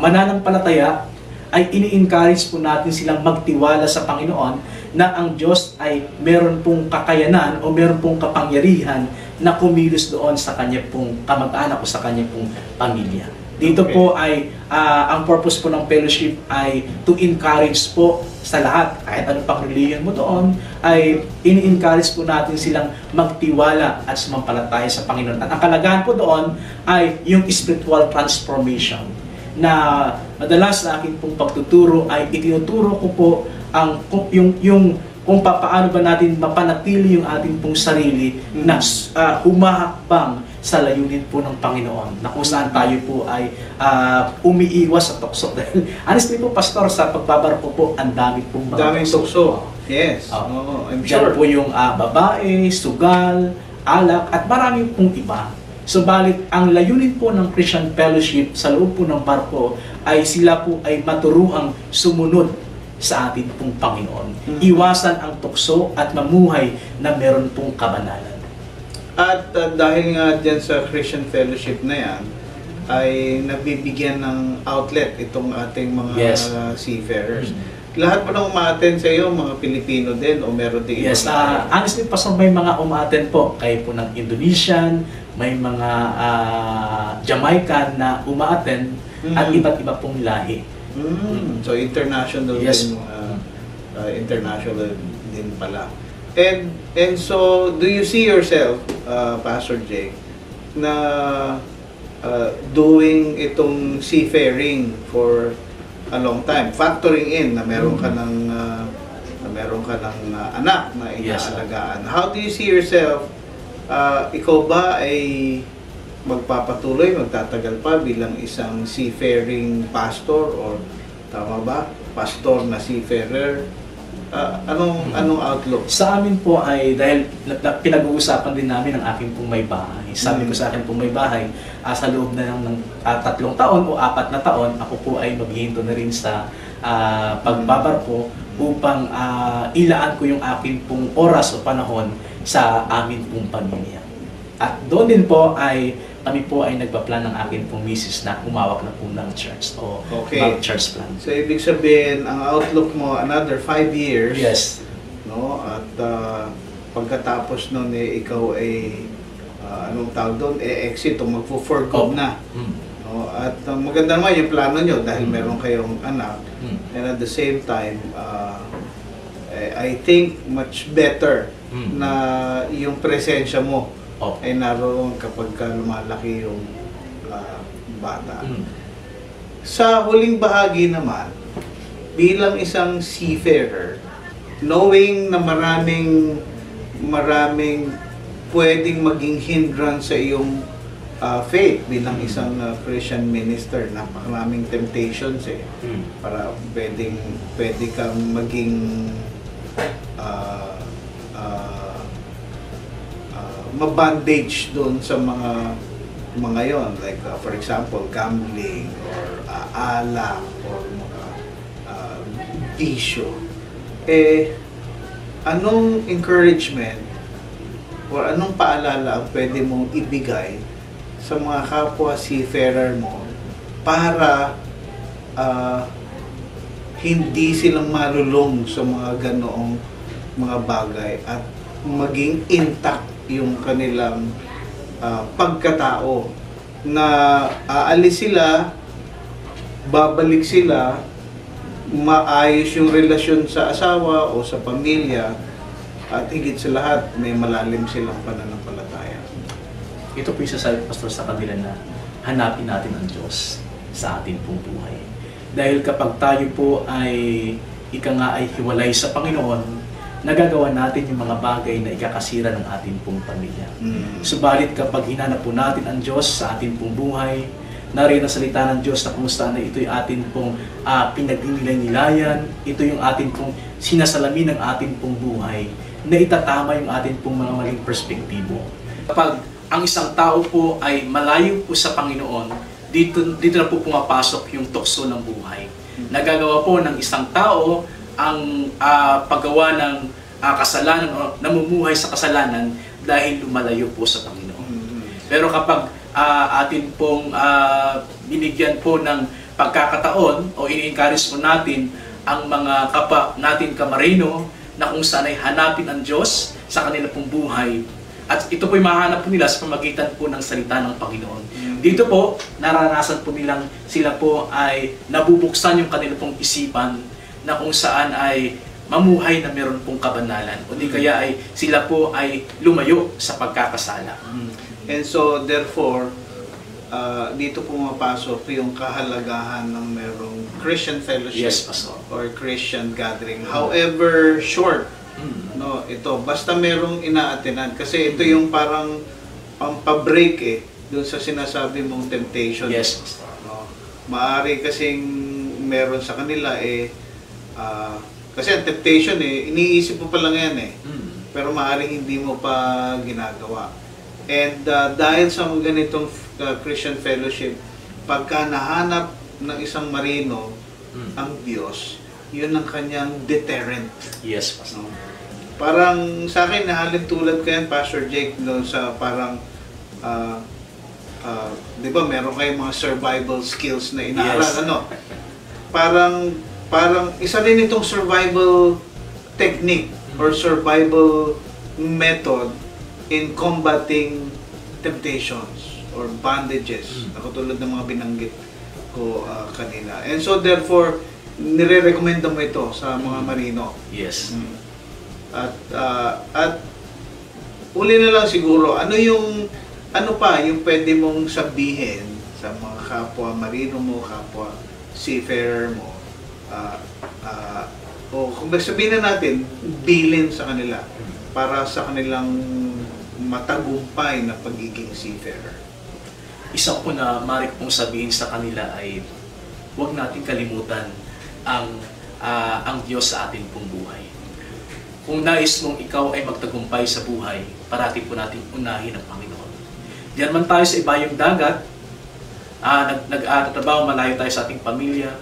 mananampalataya ay ini-encourage po natin silang magtiwala sa Panginoon na ang Diyos ay meron pong kakayanan o meron pong kapangyarihan na kumilos doon sa kanya pong kamag-anak o sa kanya pong pamilya. Dito po ay ang purpose po ng fellowship ay to encourage po sa lahat, kahit ano pang religion mo doon, ay ini-encourage po natin silang magtiwala at sumampalataya sa Panginoon. At ang kalagahan po doon ay yung spiritual transformation na madalas sa akin pong pagtuturo ay itinuturo ko po ang yung kung paano ba natin mapanatili yung ating pong sarili na humahakbang sa layunin po ng Panginoon, na kung saan tayo po ay umiiwas sa tukso. Dahil honestly po, Pastor, sa pagbabarko po, ang dami pong mga daming tukso. Yes. I'm Diyan sure. po yung babae, sugal, alak, at marami pong iba. Subalit, ang layunin po ng Christian Fellowship sa loob po ng barko ay sila po ay maturuang sumunod sa ating pong Panginoon. Iwasan ang tukso at mamuhay na meron pong kabanalan. At dahil nga dyan sa Christian Fellowship na yan, ay nabibigyan ng outlet itong ating mga seafarers. Lahat pa nang umaattend sa iyo, mga Pilipino din o meron din Yes, honestly, Pastor, may mga umaattend po. Kayo po ng Indonesian, may mga Jamaican na umaattend at iba't iba pong lahi. So international din, international din pala. And so do you see yourself, Pastor Jake, na doing itong seafaring for a long time, factoring in na meron ka ng anak na inaalagaan? How do you see yourself? Ikaw ba ay magpapatuloy, magtatagal pa bilang isang seafaring pastor, or tama ba? Pastor na seafarer? Anong outlook? Sa amin po ay, dahil pinag-uusapan din namin ang aking pong may bahay. Sabi ko sa akin pong may bahay, sa loob na ng 3 taon o 4 na taon, ako po ay maghihinto na rin sa pagbabarko upang ilaan ko yung aking pong oras o panahon sa amin pong pamilya. At doon din po ay kami po ay nagpa-plan ng akin pong misis na umawak na po ng church o church plan. So ibig sabihin, ang outlook mo another 5 years. Yes. No? At pagkatapos nun ikaw ay anong tawag doon, exit o magfo-forgo na. No? At maganda naman yung plano nyo dahil meron kayong anak. And at the same time, I think much better na yung presensya mo ay naroon kapag lumalaki yung bata. Sa huling bahagi naman, bilang isang seafarer, knowing na maraming pwedeng maging hindrance sa iyong faith bilang isang Christian minister, napakaraming temptations para pwede kang maging mabandage doon sa mga yon, like for example gambling or alak or mga bisyo, anong encouragement or anong paalala ang pwede mong ibigay sa mga kapwa seafarer mo para hindi silang malulong sa mga ganoong mga bagay at maging intact yung kanilang pagkatao, na aalis sila, babalik sila, maayos yung relasyon sa asawa o sa pamilya, at higit sa lahat may malalim silang pananampalataya. Ito po yung sasabi, Pastor, sa kanila na hanapin natin ang Diyos sa ating pong buhay. Dahil kapag tayo po ay ay hiwalay sa Panginoon, nagagawa natin yung mga bagay na ikakasira ng ating pong pamilya. Subalit kapag hinanap po natin ang Diyos sa ating pong buhay, nariyan ang salita ng Diyos na kung saan na ito'y ating pong pinagninilay-nilayan, ito yung ating pong sinasalamin ng ating pong buhay, na itatama yung ating pong mga maling perspektibo. Kapag ang isang tao po ay malayo po sa Panginoon, dito na po pumapasok yung tukso ng buhay. Nagagawa po ng isang tao ang paggawa ng kasalanan o namumuhay sa kasalanan dahil lumalayo po sa Panginoon. Pero kapag atin pong binigyan po ng pagkakataon o ini-encourage po natin ang mga kapwa natin kamarino na kung saan ay hanapin ang Diyos sa kanila pong buhay, at ito po'y mahanap po nila sa pamagitan po ng salita ng Panginoon. Dito po, naranasan po nilang sila po ay nabubuksan yung kanila pong isipan na kung saan ay mamuhay na meron pong kabanalan, o di kaya ay sila po ay lumayo sa pagkakasala. And so therefore, dito pumapasok yung kahalagahan ng merong Christian fellowship, Yes, Pastor. or Christian gathering. However short, no, ito basta merong inaatinan, kasi ito yung parang pampabreak doon sa sinasabi mong temptation. Yes, Pastor. No, maari kasing meron sa kanila kasi ang temptation iniisip mo pa lang yan pero maaaring hindi mo pa ginagawa. And dahil sa mga ganitong Christian fellowship, pagka nahanap ng isang marino ang Diyos, yun ang kanyang deterrent. Yes, Pastor. Parang sa akin, nahalin tulad ko yan, Pastor Jake, no, sa parang di ba meron kayong mga survival skills na inaaral, Yes. Parang isa rin itong survival technique or survival method in combating temptations or bondages, na katulad ng mga binanggit ko kanina. And so therefore, nire-recommenda mo ito sa mga marino. Yes. At uli na lang siguro, ano pa yung pwede mong sabihin sa mga kapwa marino mo, kapwa seafarer mo, o kung sabihin na natin, bilin sa kanila para sa kanilang matagumpay na pagiging seafarer. Isa po na maaari pong sabihin sa kanila ay huwag natin kalimutan ang Diyos sa ating pong buhay. Kung nais mong ikaw ay magtagumpay sa buhay, parati po natin unahin ang Panginoon. Diyan man tayo sa ibayong dagat, nag-trabaho malayo tayo sa ating pamilya,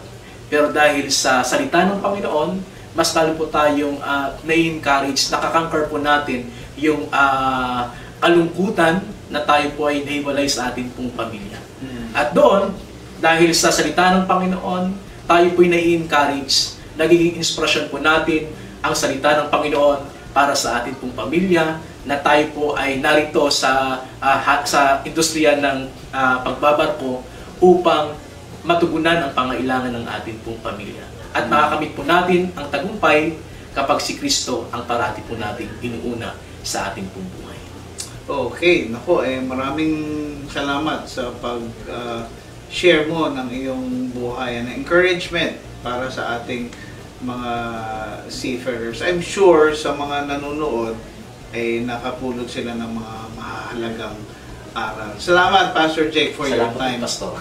pero dahil sa salita ng Panginoon, mas lalo po tayong na-encourage, nakakangkar po natin yung kalungkutan na tayo po ay nahiwalay sa ating pong pamilya. At doon, dahil sa salita ng Panginoon, tayo po ay na-encourage, nagiging inspirasyon po natin ang salita ng Panginoon para sa ating pong pamilya, na tayo po ay narito sa industriya ng pagbabarko upang matugunan ang pangailangan ng ating pong pamilya. At makakamit po natin ang tagumpay kapag si Kristo ang parati po natin inuuna sa ating pong buhay. Okay, nako, maraming salamat sa pag-share mo ng iyong buhay and encouragement para sa ating mga seafarers. I'm sure sa mga nanonood ay nakapulot sila ng mga mahalagang aral. Salamat, Pastor Jake, for your time. Pastor.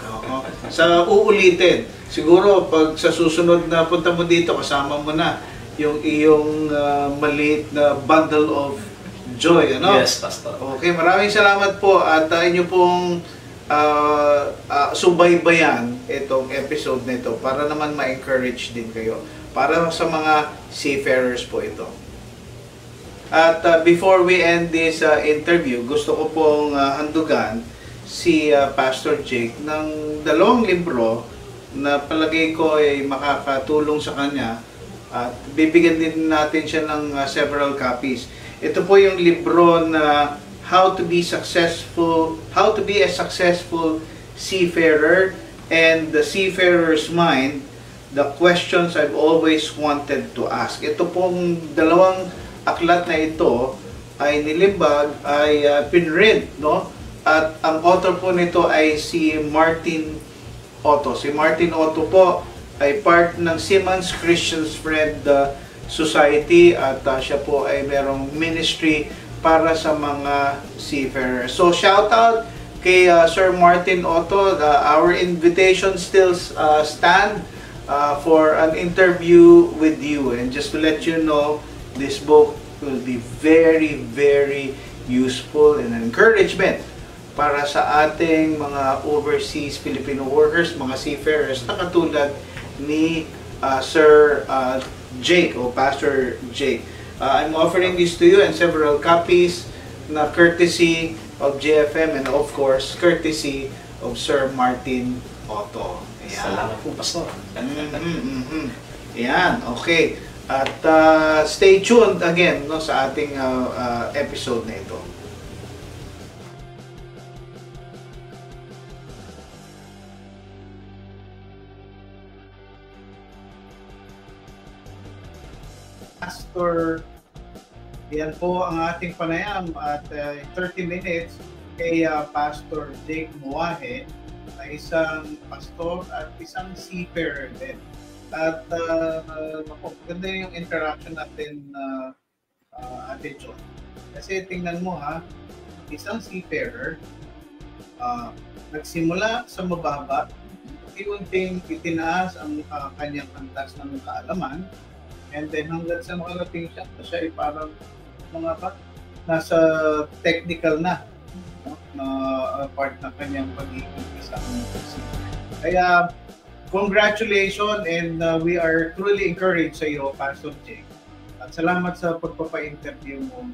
Sa uulitin, siguro pag sa susunod na punta mo dito, kasama mo na yung iyong maliit na bundle of joy, ano? Yes, Pastor. Okay, maraming salamat po at inyo pong subaybayan itong episode na ito para naman ma-encourage din kayo. Para sa mga seafarers po ito. At before we end this interview, gusto ko pong handugan si Pastor Jake ng dalawang libro na palagay ko ay makakatulong sa kanya at bibigyan din natin siya ng several copies. Ito po yung libro na How to be a successful seafarer and the seafarer's mind, the questions I've always wanted to ask. Ito pong dalawang aklat na ito ay nilimbag, ay pinrint, no? At ang author po nito ay si Martin Otto. Si Martin Otto po ay part ng Seamen's Christian Friend Society at siya po ay merong ministry para sa mga seafarers. So shout out kay Sir Martin Otto. Our invitation still stand for an interview with you, and just to let you know, this book will be very, very useful and an encouragement para sa ating mga overseas Filipino workers, mga seafarers na katulad ni Sir Jake o Pastor Jake. I'm offering this to you and several copies na courtesy of JFM and of course courtesy of Sir Martin Otto. Ayan. Salamat po, Pastor. Yan, okay. At stay tuned again, no, sa ating episode na ito. Pastor, yan po ang ating panayam at 30 minutes kay Pastor Jake Moahe, na isang pastor at isang seafarer din. At ganda yung interaction natin, Ate John. Kasi tingnan mo ha, isang seafarer, nagsimula sa mababa, unti-unting itinaas ang kanyang antas ng kaalaman, and then hanggang sa makarating siya ay parang nasa technical na, no? Na part na kanyang pagiging isang seafarer. Kaya congratulations, and we are truly encouraged sa iyo, Pastor Jake. At salamat sa pagpapa-interview mo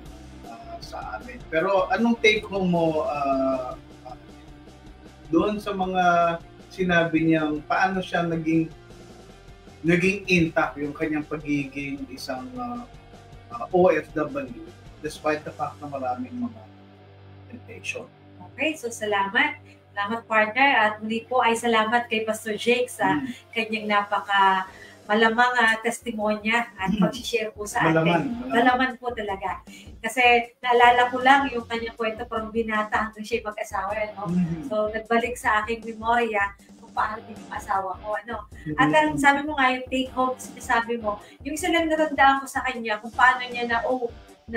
sa amin. Pero anong take home mo doon sa mga sinabi niyang paano siya naging intact yung kanyang pagiging isang OFW despite the fact na maraming mga temptation? Okay, so salamat. Salamat, partner. At muli po ay salamat kay Pastor Jake sa kanyang napaka malamang testimonya at pag-share po sa atin. Malaman po talaga. Kasi naalala ko lang yung kanyang kwento from binata hanggang siya mag-asawa. No? So nagbalik sa aking memorya kung paano din yung asawa ko. Ano? At ang sabi mo nga yung take home, sinasabi mo, yung isa lang natandaan ko sa kanya kung paano niya na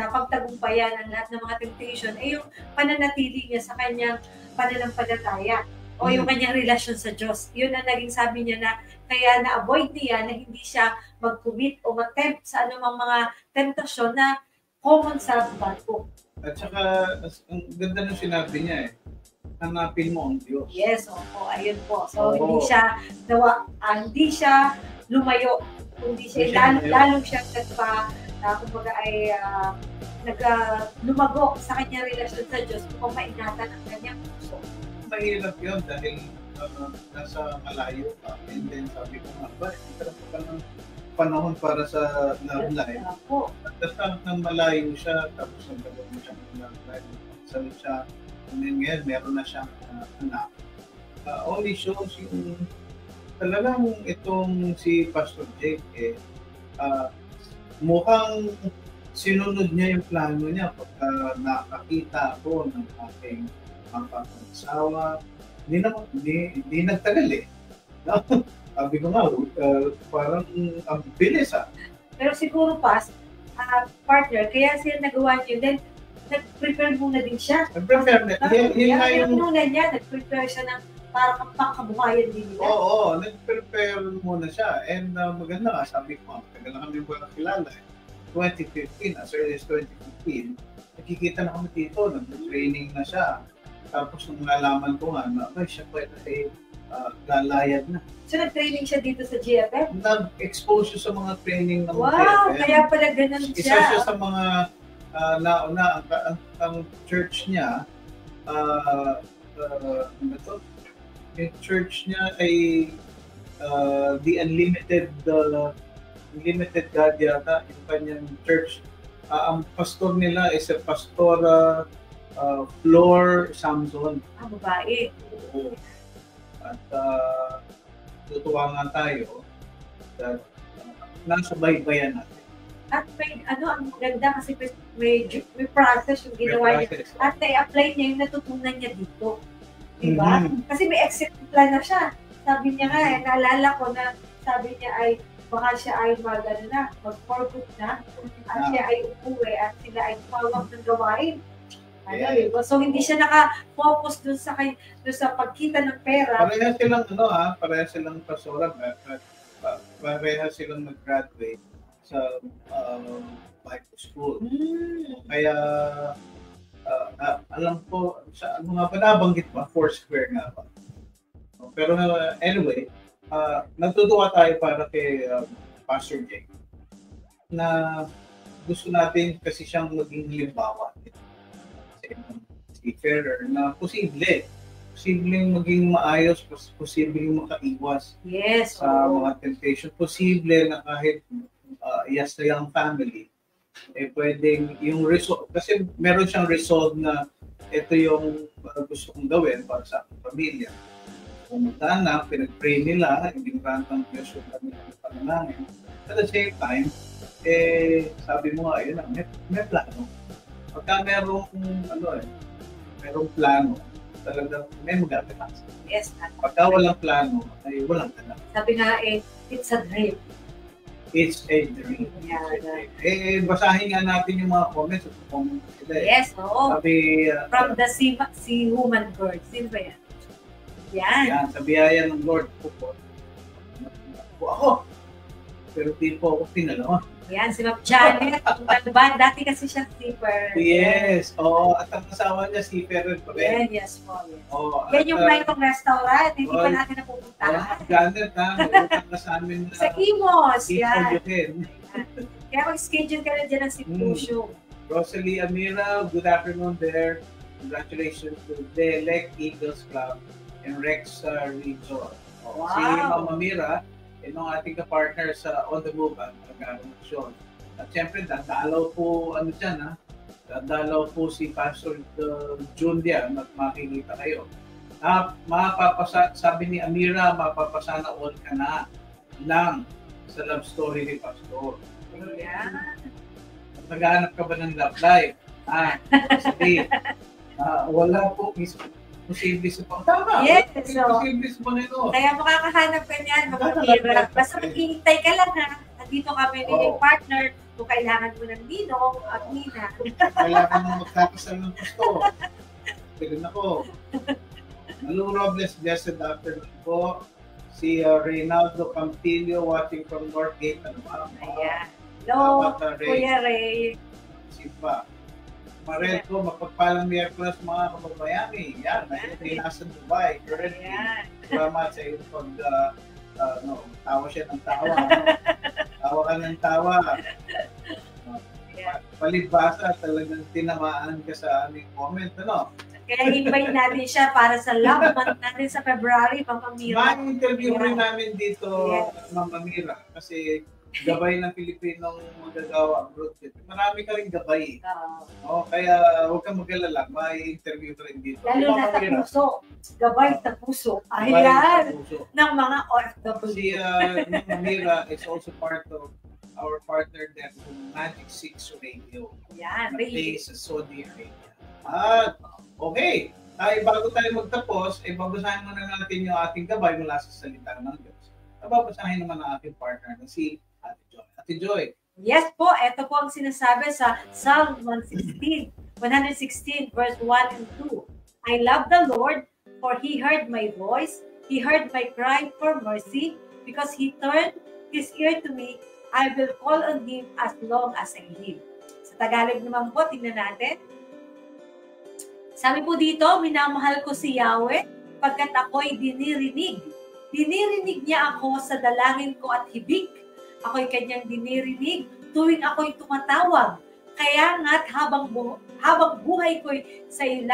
pagtagumpayan ang lahat ng mga temptation ay yung pananatili niya sa kanyang pananampalataya o yung kanyang relasyon sa Diyos. Yun ang naging sabi niya na kaya na-avoid niya na hindi siya mag-commit o mag-tempt sa anumang mga temptasyon na common sa barko. At saka, ang ganda ng sinabi niya hanapin mo ang Diyos. Yes, opo, ayun po. So, hindi siya lumayo, kundi siya, lalong siya kumbaga ay lumagok sa kanyang relasyon sa Diyos kung mainatan ang kanyang puso. Mahirap yun dahil nasa malayo pa. And then sabi ko nga ba, ito pa ng panahon para sa love life. At the time ng malayo siya, tapos nagkaroon mo siya ng love life. Sabi siya, and then ngayon meron na siyang anak. Only shows yung talagang itong si Pastor Jake mukhang sinunod niya yung plano niya pagka nakakita ako ng aking pang-asawa. Hindi nagtagal no? Sabi ko nga, parang ang bilis Pero siguro partner, kaya siya nagawa niyo, then nag-prepare muna din siya. Nag-prepare na. Nag-prepare siya ng parang pangkabuhayan din nila. Oo, nag-prepare muna siya. And maganda nga, sabi ko, tagal na kami walang kilala. 2015, as early as 2015, nakikita na kami dito, nag-training na siya. Tapos nung nalaman ko nga, na siya pa ay lalayad na. So, nag-training siya dito sa GFM? Nag-expose siya sa mga training ng Wow, GFM. kaya pala ganun Isa siya. siya sa mga nauna, ang church niya, ano to? Yung church niya ay the Unlimited God yata, yung kanyang church. Ang pastor nila is a pastor Flor Samson. Babae. Oo. At tutuwa nga tayo that nasa baybayan natin. At may, ang ganda kasi may process yung ginawa niya. At na-apply niya yung natutunan niya dito. Diba? Kasi may exit plan na siya. Sabi niya nga, naalala ko na sabi niya ay baka siya ay mag-for good na at siya ay umuwi at sila ay tumawag ng gawain. Diba? So hindi siya naka-focus dun sa pagkita ng pera. Parehas silang pastoral, parehas silang nag-graduate sa Bible school. Kaya alam ko sa mga nabanggit ba, Foursquare nga ba. Pero anyway, nagtutuwa tayo para kay Pastor Jake na gusto natin kasi siyang maging halimbawa. Si Ferrer na posibleng maging maayos, posibleng makaiwas sa mga temptation. Posible na kahit yes na yung family, pwedeng yung resolve, kasi meron siyang resolve na ito yung gusto kong gawin para sa aking pamilya. Pumunta na, pinag-pray nila, hindi marantang Diyos yung kanilang panalangin. At the same time, sabi mo nga, yun, may plano. Pagka merong plano, talagang may magagawa. Yes. Pagka walang plano, ay walang ganap. Sabi nga, it's a dream. It's a dream. Yeah. Basahin nga natin yung mga comments. Yes, oo. Sabi, from the sea woman bird. Sino ba yan? Yan. Sa biyaya ng Lord po ako. Pero di po ako pinalawa. Yan, si Ma'am Janet. Dati kasi siya skipper. Yes. Oo. At ang asawa niya, skipper rin pa rin. Yes po. Yan yung Maitong restaurant. Hindi pa natin napupuntahan. Janet, May na sa amin. Sa Imos. Yan. Yan. Kaya mag-schedule ka na dyan ng symposium. Rosalie Amira, good afternoon there. Congratulations to the Elect Eagles Club and Rex Region. Wow. Si Ma'am Amira, yung ating ka-partner sa On The Move, Pag-Action. At syempre, dadalaw po, dadalaw po si Pastor June diyan at makikita kayo. Sabi ni Amira, mapapasana all ka na lang sa love story ni Pastor. Ayan. Naghahanap ka ba ng love life? Sabi, wala po, posible sa Tama! Yes, posible sa Panginoon. Kaya makakahanap ka niyan, mga Amira. Basta maghihintay ka lang Nandito kami ni partner kung kailangan mo ng Ninong at Nina. Kailangan mo magkakasal ng pastor. Tignan ako. Hello Robles, blessed afternoon po. Si Reynaldo Campillo watching from Northgate. Ayan. Hello, Kuya Ray. Sipa. Marel ko, mapagpalang Miyerkules mga kababayani. Yan, nasa Dubai. Currently. Salamat sa iyong tawa siya ng tawa. Tawa ka ng tawa. Palibasa, talagang tinamaan ka sa aming comment, Kaya invite natin siya para sa love month natin sa February, Ma'am Amira. Ma-interview rin namin dito, Ma'am Amira, kasi gabay ng Pilipinong magagawa abroad. Marami ka rin gabay. Kaya huwag kang mag-alala, ma-interview ka rin dito. Lalo na sa puso. Gabay sa puso. Ayan! Ng mga OFW. Si Mira is also part of our partner there from Magic 6 Radio. Yan, based sa Saudi Arabia. Okay. Bago tayo magtapos, babasahin muna natin yung ating gabay mula sa salita ng Diyos. Babasahin naman ang ating partner na si Ate Joy. Ate Joy. Yes po, ito po ang sinasabi sa Psalm 116 verse 1 and 2. I love the Lord, for He heard my voice. He heard my cry for mercy, because He turned His ear to me. I will call on Him as long as I live. Sa Tagalog naman po, tingnan natin. Sabi po dito, minamahal ko si Yahweh, pagkat ako'y dinirinig. Dinirinig niya ako sa dalangin ko at hibig. Ako'y kanyang dinirinig tuwing ako'y tumatawag. Kaya nga't habang buhay ko'y sa iyo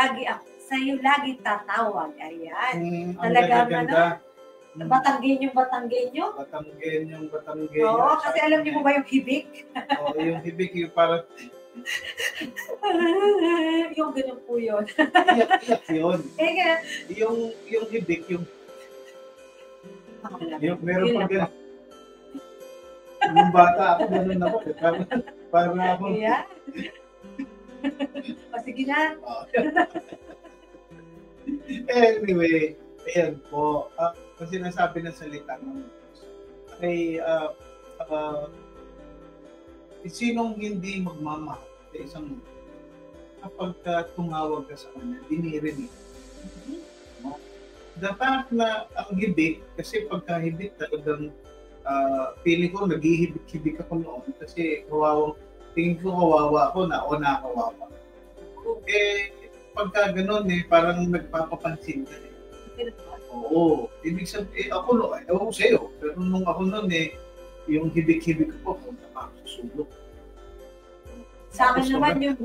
lagi tatawag. Ayan. Talagang Batanggenyo. Oo, kasi alam niyo mo ba yung hibig? Oo, yung hibig yung parang yung ganun po yun. iyak yun. Yung hibig, yung meron pa ganun. Yung bata ako, ganun ako. Parang ako. Yeah. O, sige na. Anyway, ayan po. Ang sinasabi ng salita ng Diyos ay sinong hindi magmamahal sa isang kapag tumawag ka sa kanya, dinirinig. The fact na ang hibig, kasi pagka-hibig talagang feeling ko naghihibig ako noon kasi tingin ko kawawa ako na nakawawa. Pagka ganun parang nagpapapansin ka Oo. Ibig sabihin, ako ewan ko sa'yo, pero nung ako noon yung hibig-hibig ko, nakakasulok. Sa akin naman yung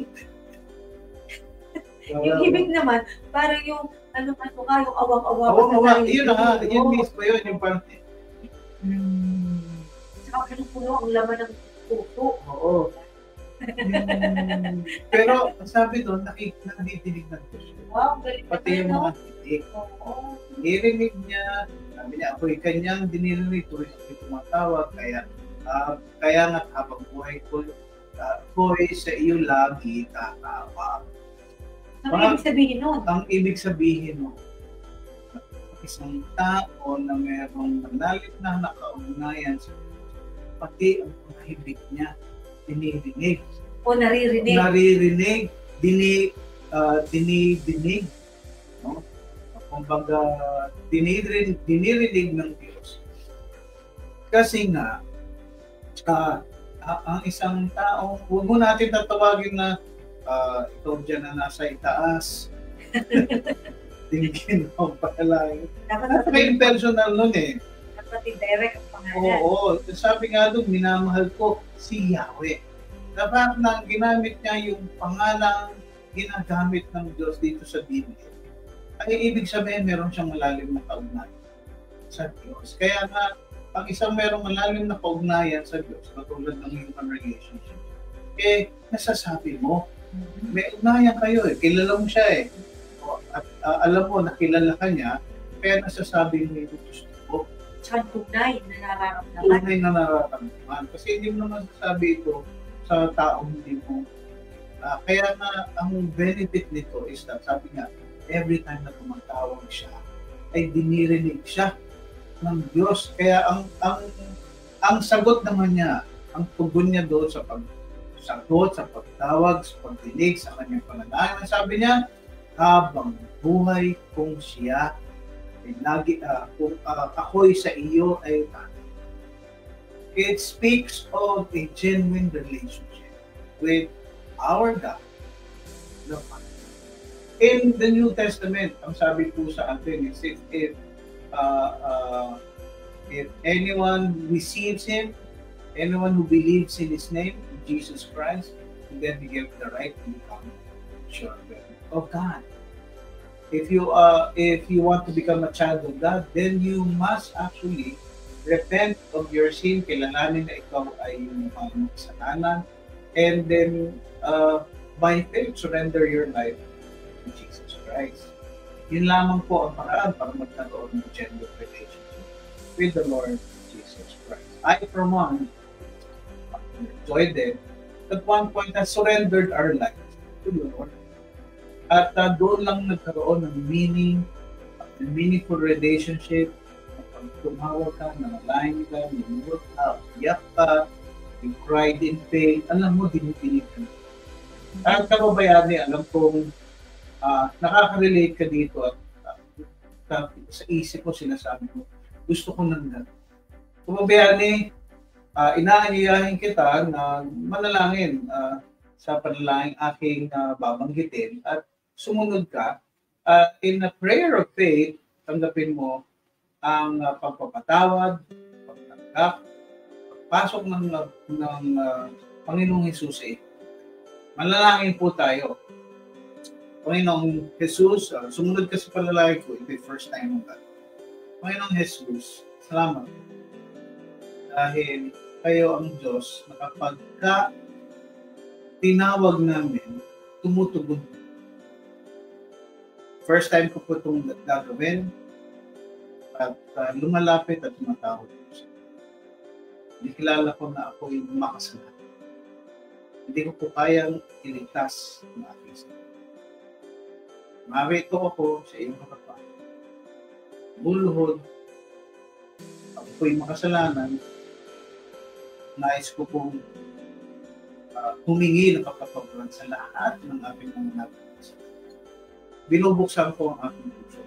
hibig naman, parang yung yung awang-awa. Yun na nga, yun mismo yun, yung parang saka puno ang laman ng puso. Oo. Pero sabi doon, nadidinig ng Diyos. Wow, galing pati yung mga hibig. Dinirig niya, sabi niya, ako'y kanyang dinirinig tuwing ako'y tumatawag, kaya nga habang buhay ko, ako'y sa iyo lagi tatawag. Ang ibig sabihin nun? Ang ibig sabihin nun, isang tao na mayroong malalim na nakaugnayan sa pati ang mga hibig niya, dinirinig. O naririnig. Naririnig, dinidinig. No? Kumbaga, dinirinig ng Diyos. Kasi nga, ang isang taong, huwag mo natin tatawagin na ikaw dyan na nasa itaas. Tingin mo pala. Napaka-impersonal nun Dapat i-direct ang pangalan. Oo. Sabi nga doon, minamahal ko si Yahweh. Dapat na ginamit niya yung pangalang ginagamit ng Diyos dito sa Biblia. Ay ibig sabihin, meron siyang malalim na kaugnayan sa Diyos. Kaya nga, ang isang merong malalim na kaugnayan sa Diyos, katulad ng human relationship, nasasabi mo, may ugnayan kayo kilala mo siya At alam mo, nakilala ka niya, kaya nasasabi mo yung gusto ko. Tsaka tunay na nararamdaman. Tunay na nararamdaman. Kasi hindi mo naman sasabi ito sa taong hindi mo. Kaya nga, ang benefit nito is that, sabi nga, every time na tumatawag siya, ay dinirinig siya ng Diyos. Kaya ang sagot naman niya, ang tugon niya doon sa pagsagot, sa pagtawag, sa pagdinig, sa kanyang pananayon. Sabi niya, habang buhay kung siya ay kung ako'y sa iyo ay it speaks of a genuine relationship with our God, the Father. In the New Testament, ang sabi po sa atin is if anyone receives Him, anyone who believes in His name, Jesus Christ, then He gives the right to become children of God. If you want to become a child of God, then you must actually repent of your sin, kilalanin na ikaw ay yung kasalanan, and then by faith, surrender your life to Jesus Christ. Yun lamang po ang paraan para magkaroon ng genuine relationship with the Lord Jesus Christ. I, for one, enjoyed it. At one point, I surrendered our lives to the Lord. At doon lang nagkaroon ng meaningful relationship. Pag tumawag ka, nanalain ka, minulot ka, iyak ka, you cried in pain, alam mo, dinidinig ka. At kababayani, alam kong nakaka-relate ka dito at sa isip ko sinasabi ko, gusto ko nang gano'n. Kababayani, inaanyayahin kita na manalangin sa panalangin aking babanggitin at sumunod ka in a prayer of faith tanggapin mo ang pagpapatawad, pagtanggap, pagpasok ng Panginoong Hesus sa iyo. Manalangin po tayo. Panginoong Jesus, sumunod ka sa palalaki ko, ito yung first time mo ba? Panginoong Jesus, salamat. Dahil kayo ang Diyos na kapag tinawag namin, tumutugon. First time ko po itong gagawin at lumalapit at tumatawag ko siya. Nakilala ko na ako yung makasalanan. Hindi ko po kayang iligtas ng aking sarili. Marito ako sa iyong harapan. Buluhod, ako po'y makasalanan. Nais ko pong humingi ng kapatawaran sa lahat ng aking mga nagkakasalanan. Binubuksan ko ang aking puso.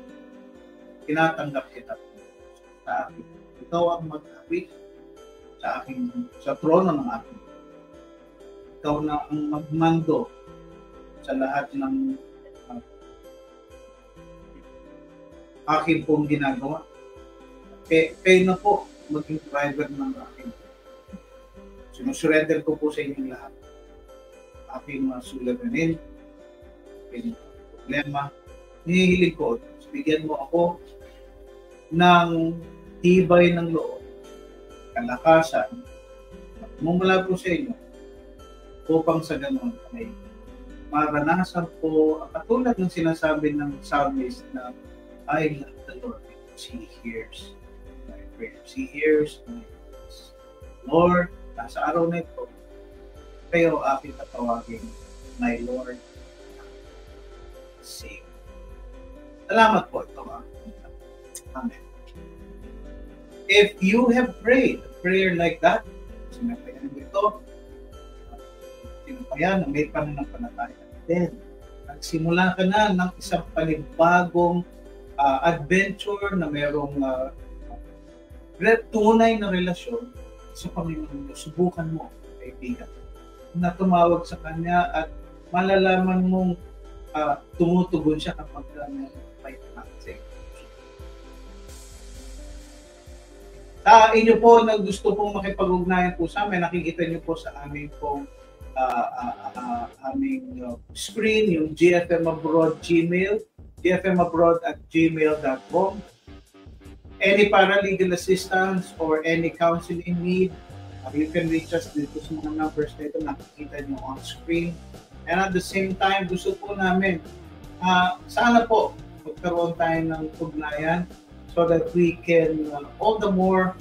Tinatanggap kita sa akin. Ikaw ang mag-awit sa trono ng aking. Ikaw na ang magmando sa lahat ng akin pong ginagawa. Kayo na po maging driver ng akin. Sinusurrender ko po sa inyong lahat. Aking mga suliranin, aking problema. Hinihiling ko, bigyan mo ako ng tibay ng loob, kalakasan, mumula po sa inyo, upang sa ganon ay maranasan po, katulad ng sinasabi ng psalmist na I love the Lord because He hears my prayers. He hears my prayers. Lord, nasa araw na ito, kayo aking tatawagin, my Lord, Savior. Salamat po ito. Amen. If you have prayed a prayer like that, sinapayan ito, sinapayan na may pananampalataya, then nagsimula ka na ng isang panibagong adventure na mayroong tunay na relasyon sa Panginoon. Subukan mo, kaibigan, na tumawag sa Kanya at malalaman mong tumutugon siya kapag may panasig. Inyo po na gusto pong makipag-ugnayan po sa amin, nakikita nyo po sa aming pong aming screen, yung GFM Abroad Gmail, gfmabroad@gmail.com. Any paralegal assistance or any counseling need, you can reach us dito sa mga numbers na ito, nakikita nyo on screen. And at the same time, gusto po namin, sana po magkaroon tayo ng ugnayan so that we can all the more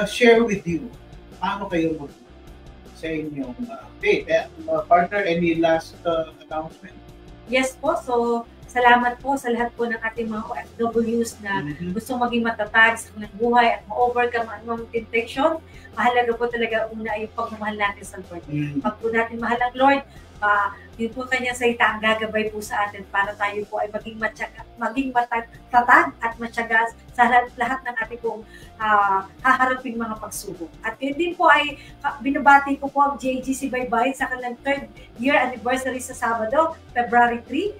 share with you paano kayo mag sa inyong faith. Partner, any last announcement? Yes po, so salamat po sa lahat po ng ating mga OFWs na gusto maging matatag sa kanilang buhay at ma-overcome ang anumang temptation. Mahalaga po talaga una yung pagmamahal natin sa Lord. Pag po natin mahal ang Lord, yun po kanyang salita ang gagabay po sa atin para tayo po ay maging matatag at matyaga sa lahat ng ating pong haharapin mga pagsubok. At yun din po ay binabati ko po ang JGC Baybay sa kanilang 3rd year anniversary sa Sabado, February 3.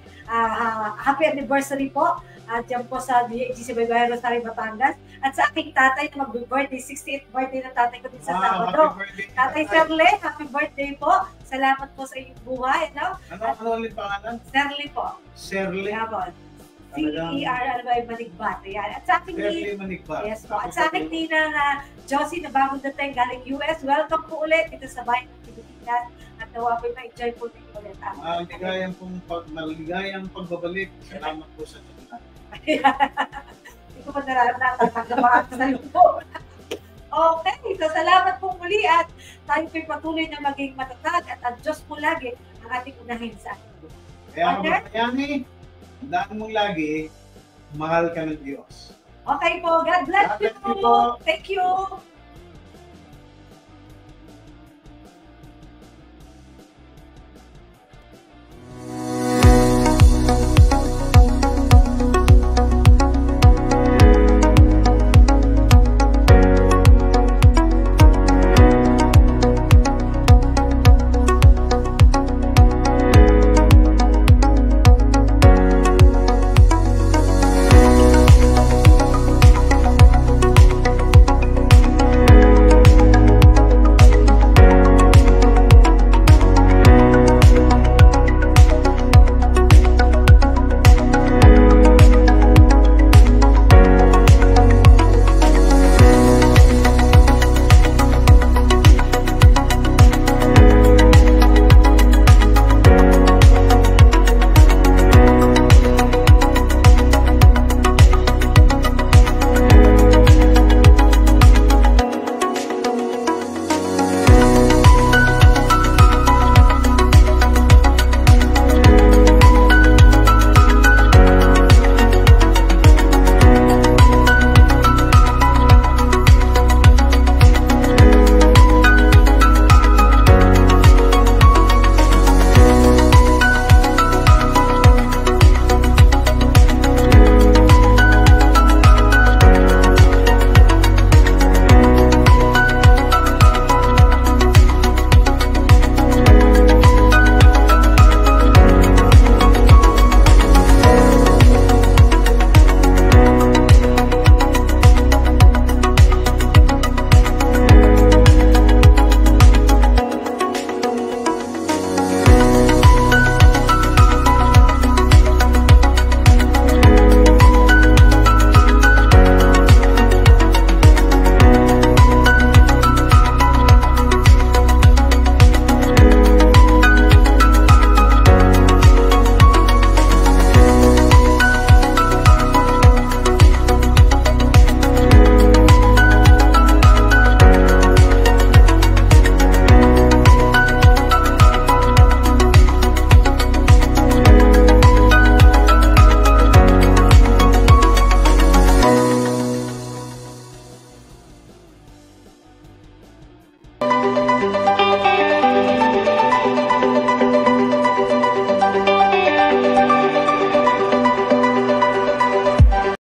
Happy anniversary po dyan po sa JGC Baybay, Rosario, Batangas. At sa aking tatay na mag-birthday, 68th birthday ng tatay ko din sa Sabado. Tatay Serle, happy birthday po. Salamat po sa inyong buhay. No? Ano ulit pangalan? Serle po. Serle? Yapon. C-E-R-L-Y Manigbat. Ayan. At sa aking yes po. At sa aking ninang Josie na bagong dating galing US, welcome po ulit dito sa bayan ng Pilipinas. At nawa po ma-enjoy po ninyo ulit. Maligayang pagbabalik. Salamat po sa Diyos. Hindi ko pa natatanggapaan sa iyo po. Okay, so salamat po muli at tayo po'y patuloy na maging matatag at ang Diyos po lagi ang ating unahin sa ating. Kaya Mayani, tandaan mong lagi, mahal ka ng Diyos. Okay po, God bless you. Thank you.